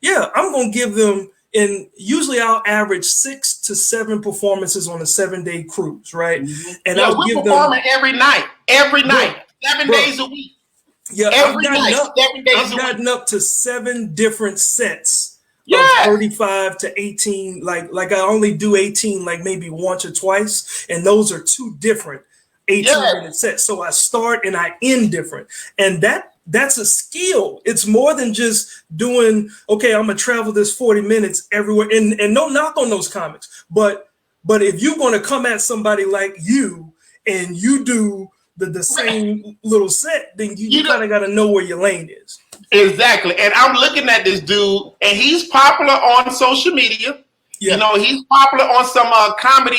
Speaker 1: yeah, I'm going to give them and usually I'll average 6 to 7 performances on a 7-day cruise, right?
Speaker 2: Mm-hmm.
Speaker 1: And
Speaker 2: yeah,
Speaker 1: I'll
Speaker 2: we're
Speaker 1: give
Speaker 2: performing
Speaker 1: them
Speaker 2: every night, 7 days a week.
Speaker 1: Yeah,
Speaker 2: Every night, 7 days
Speaker 1: I've
Speaker 2: a week.
Speaker 1: gotten up to 7 different sets of
Speaker 2: Yeah.
Speaker 1: 35 to 18. Like I only do 18 like maybe once or twice, and those are 2 different 18-minute sets. So I start and I end different, and that's a skill. It's more than just doing, okay, I'm gonna travel this 40 minutes everywhere. And no knock on those comics, but if you're gonna come at somebody like you and you do the same little set, then you kind of got to know where your lane is.
Speaker 2: Exactly. And I'm looking at this dude, and he's popular on social media. Yeah. You know, he's popular on some comedy,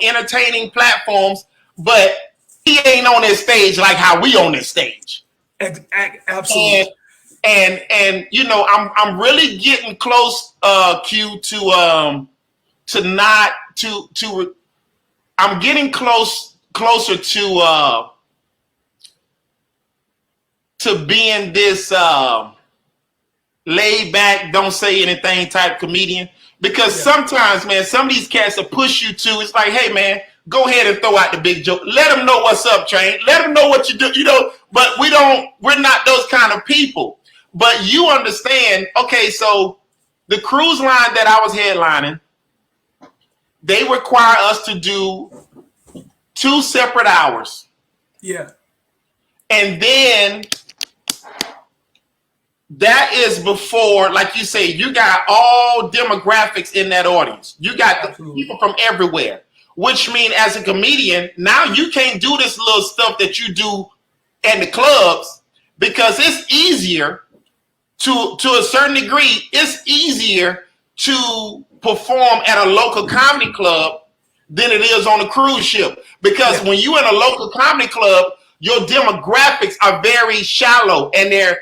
Speaker 2: entertaining platforms, but he ain't on this stage like how we on this stage.
Speaker 1: Absolutely.
Speaker 2: And you know, I'm really getting close, Q, I'm getting closer to being this laid back, don't say anything type comedian. Because sometimes, man, some of these cats will push you to. It's like, hey, man, go ahead and throw out the big joke. Let them know what's up, Train. Let them know what you do. You know, but we're not those kind of people. But you understand, okay, so the cruise line that I was headlining, they require us to do 2 separate hours.
Speaker 1: Yeah. And
Speaker 2: then that is before, like you say, you got all demographics in that audience. You got the people from everywhere, which means as a comedian, now you can't do this little stuff that you do in the clubs because it's easier to a certain degree. It's easier to perform at a local comedy club than it is on a cruise ship. Because when you're in a local comedy club, your demographics are very shallow and they're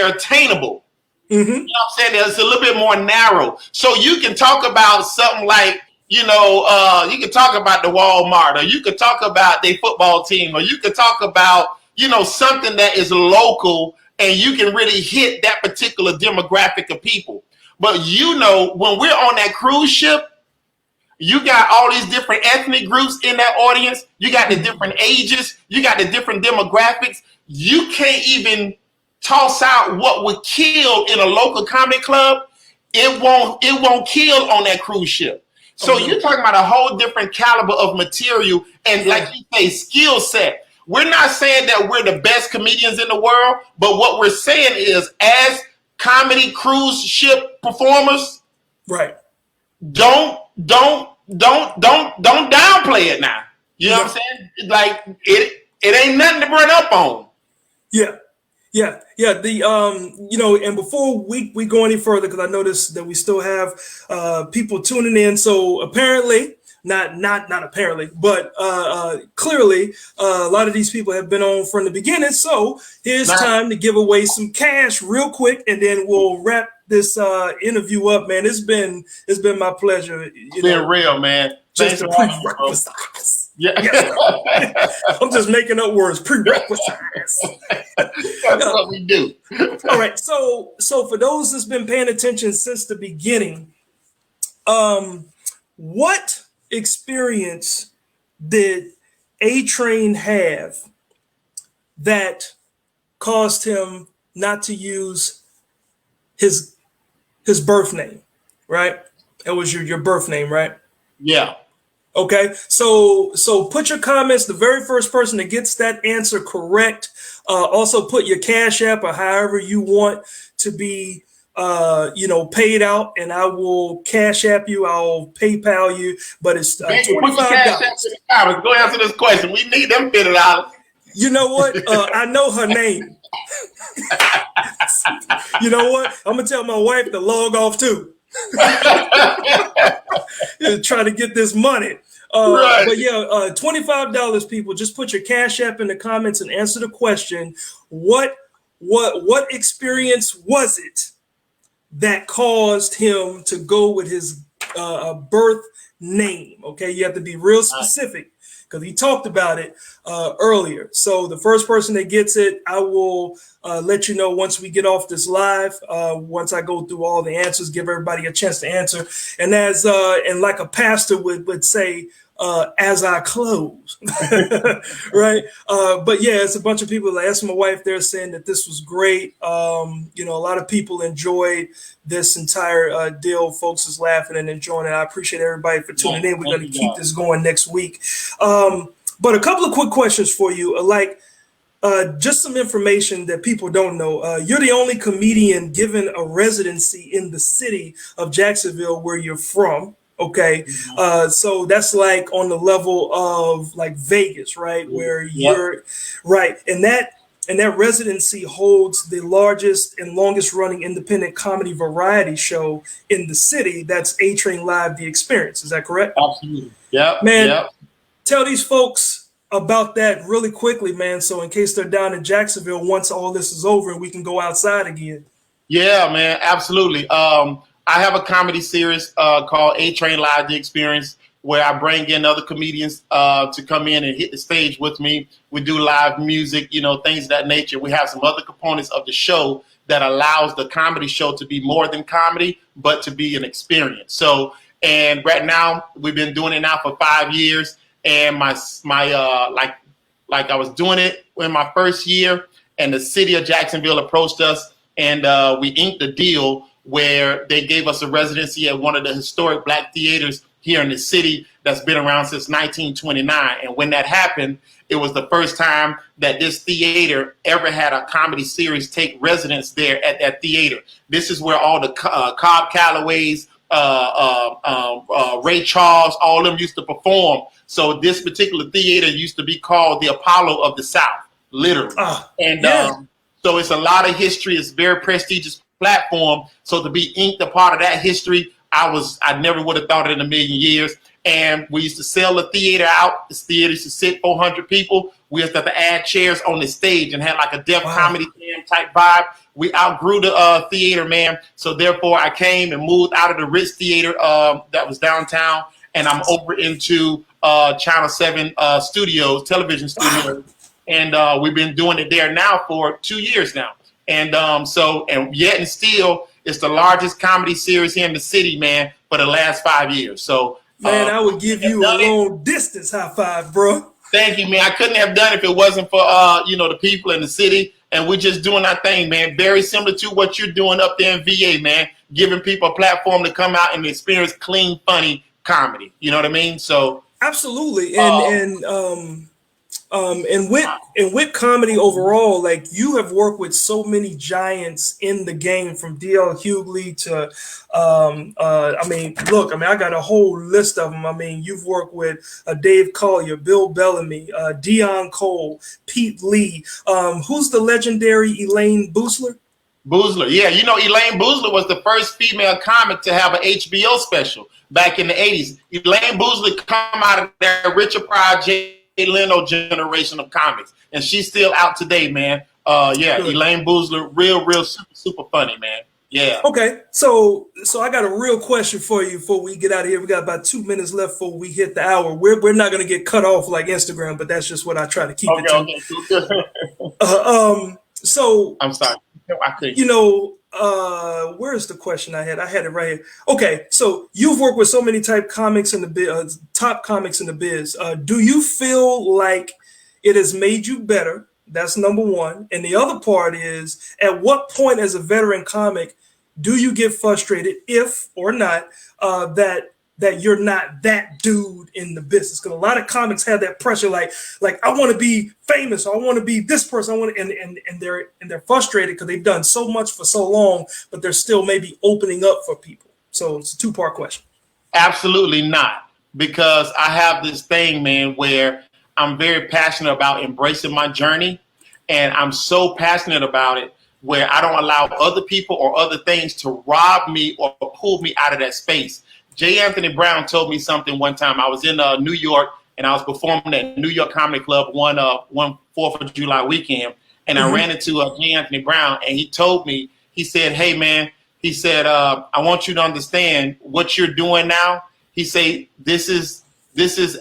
Speaker 2: attainable. Mm-hmm. You know what I'm saying? It's a little bit more narrow. So you can talk about something like, you know, you can talk about the Walmart, or you could talk about their football team, or you could talk about, you know, something that is local and you can really hit that particular demographic of people. But you know, when we're on that cruise ship, you got all these different ethnic groups in that audience. You got the different ages. You got the different demographics. You can't even toss out what would kill in a local comedy club. It won't kill on that cruise ship. So you're talking about a whole different caliber of material and, like you say, skill set. We're not saying that we're the best comedians in the world, but what we're saying is, as comedy cruise ship performers,
Speaker 1: right?
Speaker 2: Don't downplay it now. You know what I'm saying? Like it ain't nothing to run up on.
Speaker 1: Yeah. The you know, and before we go any further, because I noticed that we still have people tuning in. So apparently, not apparently, but clearly, a lot of these people have been on from the beginning. So here's time to give away some cash real quick, and then we'll wrap this interview up, man. It's been my pleasure.
Speaker 2: It's been real, man.
Speaker 1: Just the prerequisites. Yeah. I'm just making up words. Prerequisites.
Speaker 2: That's what we do.
Speaker 1: All right. So for those that's been paying attention since the beginning, what experience did Atrain have that caused him not to use his birth name, right? It was your birth name, right?
Speaker 2: Yeah.
Speaker 1: Okay. So put your comments. The very first person that gets that answer correct, also put your Cash App or however you want to be, paid out, and I will Cash App you. I'll PayPal you, but it's $25.
Speaker 2: Go answer this question. We need them $50.
Speaker 1: You know what? I know her name. You know what? I'm gonna tell my wife to log off too. Try to get this money.
Speaker 2: Right.
Speaker 1: But yeah, $25, people. Just put your Cash App in the comments and answer the question. What experience was it that caused him to go with his birth name? Okay, you have to be real specific, because he talked about it earlier. So the first person that gets it, I will let you know once we get off this live. Once I go through all the answers, give everybody a chance to answer. And and like a pastor would say, as I close, right? But yeah, it's a bunch of people. I asked my wife, they're saying that this was great. A lot of people enjoyed this entire deal. Folks is laughing and enjoying it. I appreciate everybody for tuning in. We're going to keep this going next week. But a couple of quick questions for you, just some information that people don't know. You're the only comedian given a residency in the city of Jacksonville, where you're from. Okay. So that's like on the level of like Vegas, right? Where you're right. And that residency holds the largest and longest running independent comedy variety show in the city. That's Atrain Live, The Experience. Is that correct?
Speaker 2: Absolutely. Yeah.
Speaker 1: Man, tell these folks about that really quickly, man. So in case they're down in Jacksonville, once all this is over and we can go outside again.
Speaker 2: Yeah, man. Absolutely. I have a comedy series called Atrain Live, The Experience, where I bring in other comedians to come in and hit the stage with me. We do live music, things of that nature. We have some other components of the show that allows the comedy show to be more than comedy, but to be an experience. So, and right now we've been doing it now for 5 years, and my like I was doing it in my first year, and the city of Jacksonville approached us, and we inked a deal where they gave us a residency at one of the historic Black theaters here in the city that's been around since 1929. And when that happened, it was the first time that this theater ever had a comedy series take residence there at that theater. This is where all the Cobb Callaways, Ray Charles, all of them used to perform. So this particular theater used to be called the Apollo of the South, literally. So it's a lot of history. It's very prestigious platform. So to be inked a part of that history, I never would have thought it in a million years. And we used to sell the theater out. This theater used to sit 400 people. We used to have to add chairs on the stage and had like a Def Comedy Jam type vibe. We outgrew the theater, man. So therefore I came and moved out of the Ritz Theater that was downtown, and I'm over into Channel 7 studios, television studios. And we've been doing it there now for 2 years now. And yet and still, it's the largest comedy series here in the city, man, for the last 5 years. So,
Speaker 1: man, I would give you a long distance high five, bro.
Speaker 2: Thank you, man. I couldn't have done it if it wasn't for the people in the city, and we're just doing our thing, man. Very similar to what you're doing up there in VA, man. Giving people a platform to come out and experience clean, funny comedy. You know what I mean? So
Speaker 1: absolutely, and with comedy overall, like you have worked with so many giants in the game, from D.L. Hughley to, I got a whole list of them. I mean, you've worked with Dave Collier, Bill Bellamy, Dion Cole, Pete Lee. Who's the legendary Elaine Boozler?
Speaker 2: Boozler, yeah. Elaine Boozler was the first female comic to have an HBO special back in the 80s. Elaine Boozler come out of that Richard Pryor, Jay Leno generation of comics, and she's still out today, man. Elaine Boozler, real super funny, man. Yeah. Okay,
Speaker 1: so I got a real question for you before we get out of here. We got about 2 minutes left before we hit the hour. We're not going to get cut off like Instagram, but that's just what I try to keep it to.
Speaker 2: Okay.
Speaker 1: So
Speaker 2: I'm sorry. I couldn't.
Speaker 1: Where's the question I had? I had it right here. Okay, so you've worked with so many top comics in the biz. Do you feel like it has made you better? That's number one. And the other part is, at what point as a veteran comic do you get frustrated, if or not, that you're not that dude in the business? Because a lot of comics have that pressure, like I want to be famous, or I want to be this person, and they're frustrated because they've done so much for so long, but they're still maybe opening up for people. So it's a two-part question.
Speaker 2: Absolutely not, because I have this thing, man, where I'm very passionate about embracing my journey, and I'm so passionate about it where I don't allow other people or other things to rob me or pull me out of that space. J. Anthony Brown told me something one time. I was in New York, and I was performing at New York Comedy Club one 4th of July weekend, and I ran into J. Anthony Brown, and he told me, he said, "Hey, man," he said, "I want you to understand what you're doing now." He said, this is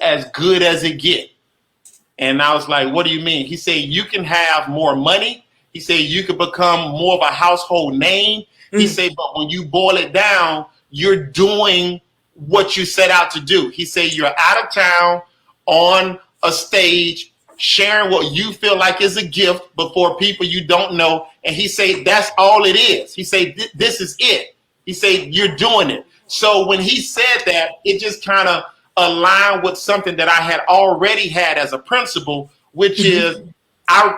Speaker 2: as good as it get. And I was like, what do you mean? He said, you can have more money. He said, you could become more of a household name. He said, but when you boil it down, you're doing what you set out to do. He said, you're out of town on a stage, sharing what you feel like is a gift before people you don't know. And he said, that's all it is. He said, this is it. He said, you're doing it. So when he said that, it just kind of aligned with something that I had already had as a principle, which is I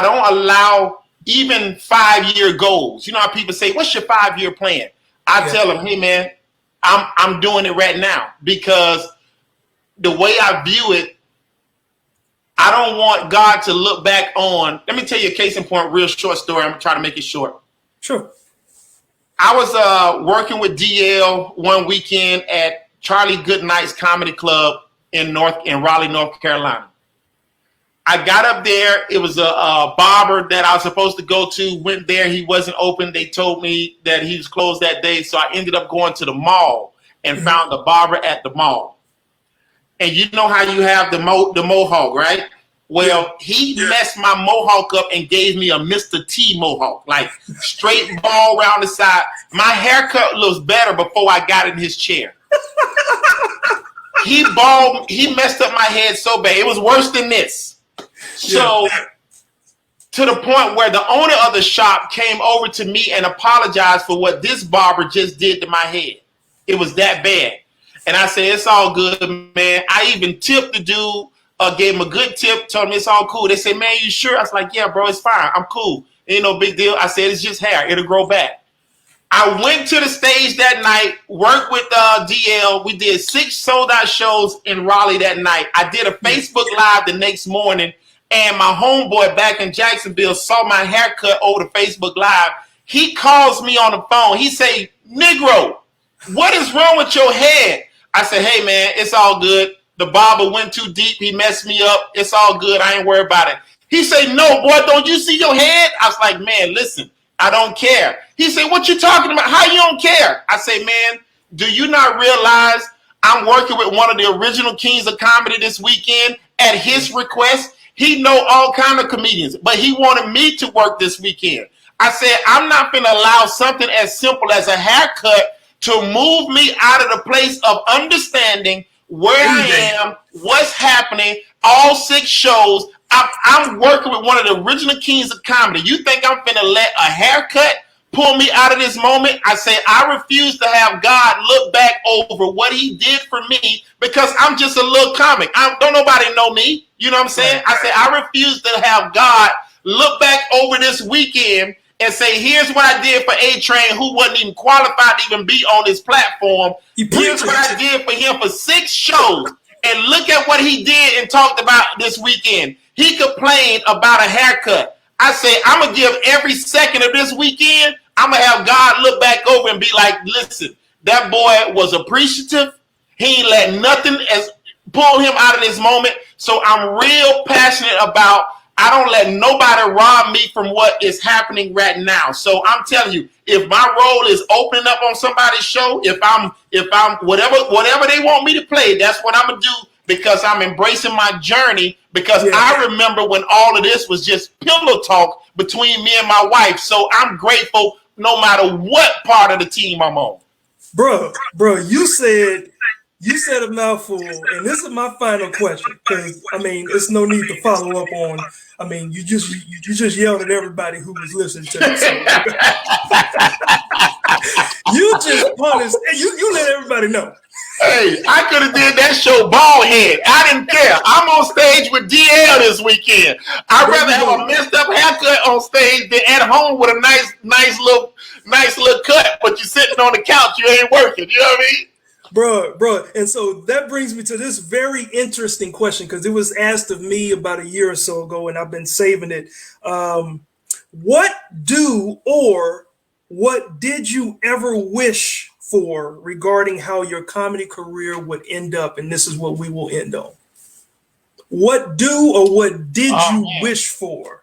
Speaker 2: don't allow even 5-year goals. You know how people say, what's your 5-year plan? I tell them, hey man, I'm doing it right now, because the way I view it, I don't want God to look back on. Let me tell you a case in point, real short story. I'm trying to make it short.
Speaker 1: Sure.
Speaker 2: I was working with DL one weekend at Charlie Goodnight's Comedy Club in Raleigh, North Carolina. I got up there. It was a barber that I was supposed to go to. Went there. He wasn't open. They told me that he was closed that day. So I ended up going to the mall and found the barber at the mall. And you know how you have the mohawk, right? Well, he messed my mohawk up and gave me a Mr. T mohawk, like straight ball around the side. My haircut looks better before I got in his chair. He messed up my head so bad. It was worse than this. So to the point where the owner of the shop came over to me and apologized for what this barber just did to my head. It was that bad. And I said, it's all good, man. I even tipped the dude, gave him a good tip, told him it's all cool. They said, man, you sure? I was like, yeah, bro, it's fine. I'm cool. Ain't no big deal. I said, it's just hair. It'll grow back. I went to the stage that night, worked with DL. We did 6 sold-out shows in Raleigh that night. I did a Facebook Live the next morning, and my homeboy back in Jacksonville saw my haircut over the Facebook Live. He calls me on the phone. He say, Negro, what is wrong with your head? I said, hey, man, it's all good. The barber went too deep. He messed me up. It's all good. I ain't worried about it. He said, no, boy, don't you see your head? I was like, man, listen, I don't care. He said, what you talking about? How you don't care? I say, man, do you not realize I'm working with one of the original kings of comedy this weekend at his request? He know all kind of comedians, but he wanted me to work this weekend. I said, I'm not going to allow something as simple as a haircut to move me out of the place of understanding where I am, what's happening, all 6 shows. I'm working with one of the original kings of comedy. You think I'm finna let a haircut pull me out of this moment? I say, I refuse to have God look back over what he did for me, because I'm just a little comic. Don't nobody know me. You know what I'm saying? I say, I refuse to have God look back over this weekend and say, here's what I did for Atrain, who wasn't even qualified to even be on this platform. Here's what I did for him for 6 shows. And look at what he did and talked about this weekend. He complained about a haircut. I say, I'm going to give every second of this weekend, I'm going to have God look back over and be like, listen, that boy was appreciative. He ain't let nothing pull him out of this moment. So I'm real passionate about, I don't let nobody rob me from what is happening right now. So I'm telling you, if my role is opening up on somebody's show, if I'm whatever they want me to play, that's what I'm gonna do, because I'm embracing my journey. Because I remember when all of this was just pillow talk between me and my wife. So I'm grateful no matter what part of the team I'm on.
Speaker 1: Bro, you said a mouthful, and this is my final question, because I mean, it's no need to follow up on. I mean, you just yelled at everybody who was listening to this. So. You just punished. You let everybody know.
Speaker 2: Hey, I could have did that show bald head. I didn't care. I'm on stage with DL this weekend. I'd rather have a messed up haircut on stage than at home with a nice little cut. But you're sitting on the couch, you ain't working. You know what I mean?
Speaker 1: Bro, and so that brings me to this very interesting question, because it was asked of me about a year or so ago, and I've been saving it. What did you ever wish for regarding how your comedy career would end up? And this is what we will end on. What did you wish for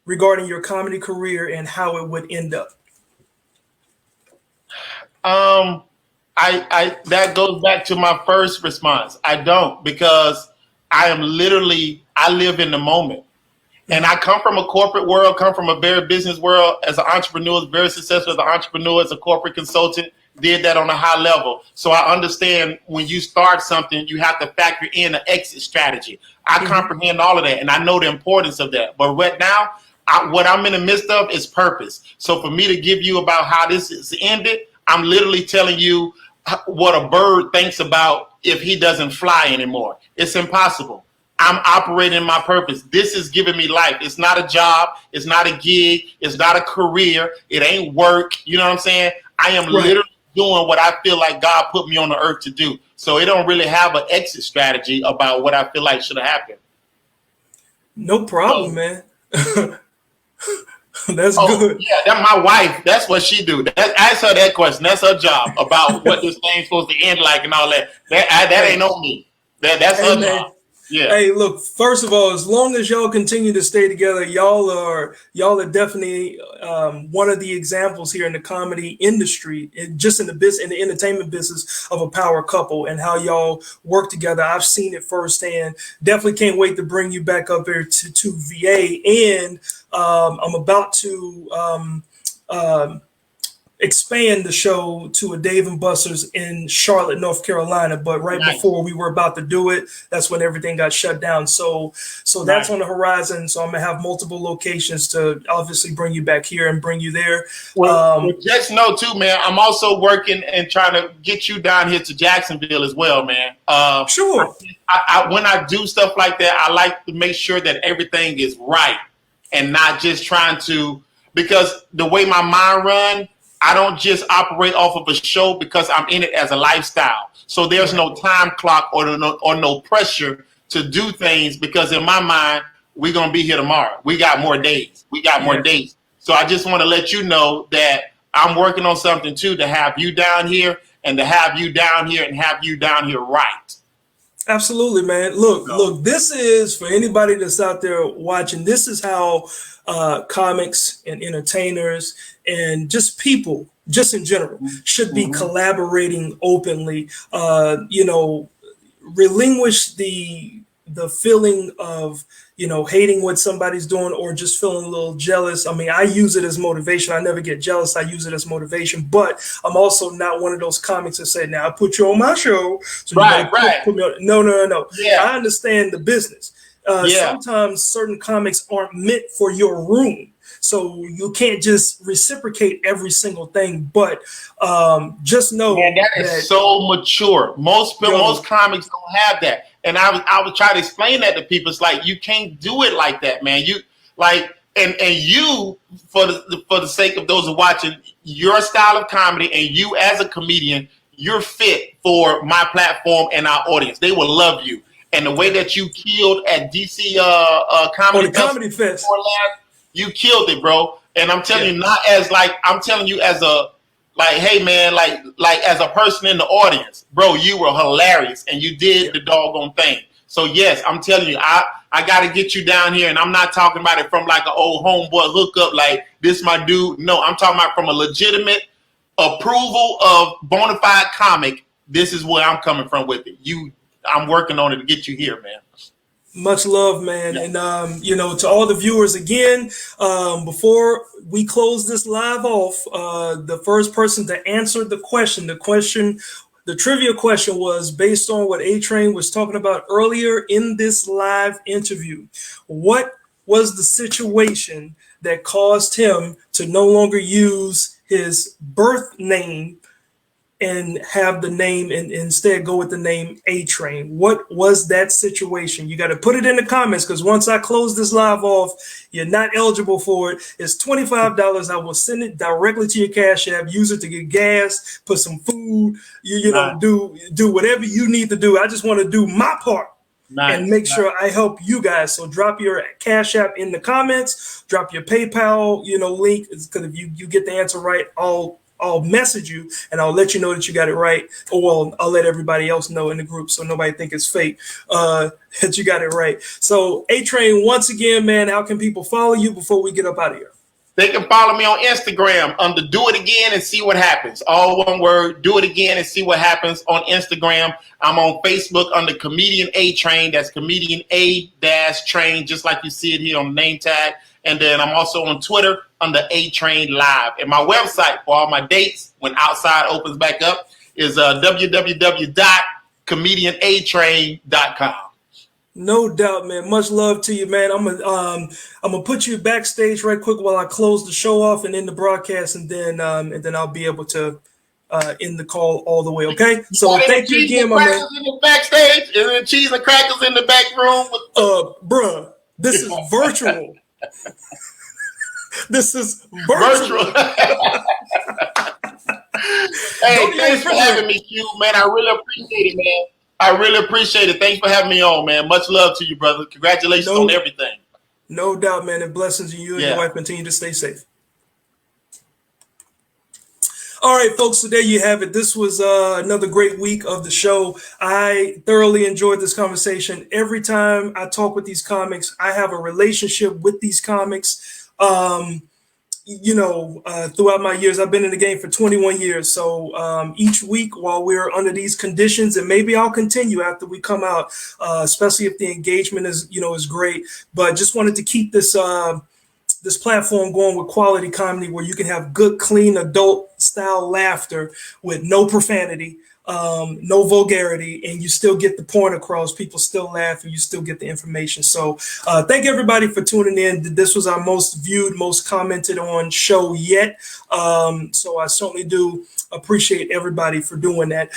Speaker 1: regarding your comedy career and how it would end up?
Speaker 2: I that goes back to my first response. I don't, because I live in the moment. And I come from a corporate world, come from a very business world as an entrepreneur, very successful as an entrepreneur, as a corporate consultant, did that on a high level. So I understand when you start something, you have to factor in an exit strategy. I comprehend all of that, and I know the importance of that. But right now, what I'm in the midst of is purpose. So for me to give you about how this is ended, I'm literally telling you what a bird thinks about if he doesn't fly anymore. It's impossible. I'm operating my purpose. This is giving me life. It's not a job. It's not a gig. It's not a career. It ain't work. You know what I'm saying? I am literally doing what I feel like God put me on the earth to do. So it don't really have an exit strategy about what I feel like should have happened.
Speaker 1: No problem, man. That's good.
Speaker 2: Yeah, that's my wife. That's what she do. Ask her that question. That's her job about what this thing's supposed to end like and all that. That ain't on me. That's her job. Yeah.
Speaker 1: Hey, look, first of all, as long as y'all continue to stay together, y'all are definitely one of the examples here in the comedy industry, just in the the entertainment business, of a power couple and how y'all work together. I've seen it firsthand. Definitely can't wait to bring you back up here to VA. And I'm about to expand the show to a Dave and Buster's in Charlotte, North Carolina. But before we were about to do it, that's when everything got shut down. So that's on the horizon. So I'm gonna have multiple locations to obviously bring you back here and bring you there.
Speaker 2: Well, just know too, man, I'm also working and trying to get you down here to Jacksonville as well, man.
Speaker 1: Sure.
Speaker 2: When I do stuff like that, I like to make sure that everything is right and not just trying to, because the way my mind runs, I don't just operate off of a show because I'm in it as a lifestyle. So there's no time clock or no pressure to do things, because in my mind, we're going to be here tomorrow. We got more days. We got more days. So I just want to let you know that I'm working on something too, to have you down here and to have you down here and have you down here right.
Speaker 1: Absolutely, man. Look, this is, for anybody that's out there watching, this is how comics and entertainers and just people, just in general, should be collaborating openly. Relinquish the feeling of, hating what somebody's doing or just feeling a little jealous. I mean, I use it as motivation. I never get jealous. I use it as motivation. But I'm also not one of those comics that say, now I put you on my show, so you put me on. No. Yeah. I understand the business. Sometimes certain comics aren't meant for your room. So you can't just reciprocate every single thing, but just know
Speaker 2: that is so mature. Most comics don't have that, and I would try to explain that to people. It's like, you can't do it like that, man. You like, and you, for the sake of those who are watching, your style of comedy and you as a comedian, you're fit for my platform and our audience. They will love you, and the way that you killed at DC Comedy Fest. You killed it, bro. And I'm telling you, not as like, I'm telling you as a, like, hey man, like as a person in the audience, bro, you were hilarious and you did the doggone thing. So yes, I'm telling you, I got to get you down here, and I'm not talking about it from like an old homeboy hookup, like this my dude. No, I'm talking about from a legitimate approval of bona fide comic. This is where I'm coming from with it. I'm working on it to get you here, man.
Speaker 1: Much love, man. And, to all the viewers again, before we close this live off, the first person to answer the trivia question was based on what Atrain was talking about earlier in this live interview. What was the situation that caused him to no longer use his birth name and have the name and instead go with the name Atrain? What was that situation? You got to put it in the comments, because once I close this live off, you're not eligible for it. It's $25. I will send it directly to your Cash App. Use it to get gas, put some food, do whatever you need to do. I just want to do my part. And make sure I help you guys. So drop your Cash App in the comments, drop your PayPal, link, because if you get the answer right, I'll message you and I'll let you know that you got it right. Or well, I'll let everybody else know in the group so nobody think it's fake, that you got it right. So Atrain, once again, man, how can people follow you before we get up out of here?
Speaker 2: They can follow me on Instagram under Do It Again and See What Happens. All one word, Do It Again and See What Happens on Instagram. I'm on Facebook under Comedian Atrain. That's Comedian A-Train, just like you see it here on the name tag. And then I'm also on Twitter under Atrain Live. And my website for all my dates when Outside opens back up is www.comedianatrain.com.
Speaker 1: No doubt, man. Much love to you, man. I'm gonna put you backstage right quick while I close the show off and end the broadcast, and then I'll be able to end the call all the way. Okay. So thank you again, my man.
Speaker 2: In the backstage, is there cheese and crackers in the back room?
Speaker 1: Bruh, this is virtual. This is virtual.
Speaker 2: Hey, thanks for having me, Q, man. I really appreciate it, man. I really appreciate it. Thanks for having me on, man. Much love to you, brother. Congratulations on everything.
Speaker 1: No doubt, man. And blessings to you and your wife. Continue to stay safe. All right, folks. So there you have it. This was another great week of the show. I thoroughly enjoyed this conversation. Every time I talk with these comics, I have a relationship with these comics. Throughout my years, I've been in the game for 21 years. So each week while we're under these conditions, and maybe I'll continue after we come out, especially if the engagement is great. But just wanted to keep this this platform going with quality comedy where you can have good, clean, adult style laughter with no profanity, no vulgarity, and you still get the point across. People still laugh and you still get the information. So thank everybody for tuning in. This was our most viewed, most commented on show yet. So I certainly do appreciate everybody for doing that.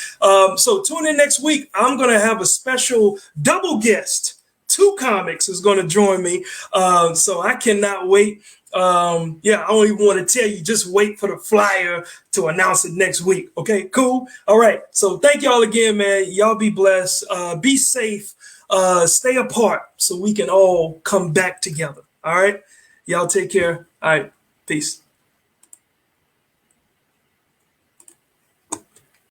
Speaker 1: So tune in next week. I'm going to have a special double guest. 2 comics is going to join me. So I cannot wait. I don't even want to tell you, just wait for the flyer to announce it next week. Okay, cool. All right. So thank y'all again, man. Y'all be blessed. Be safe. Stay apart so we can all come back together. All right. Y'all take care. All right. Peace.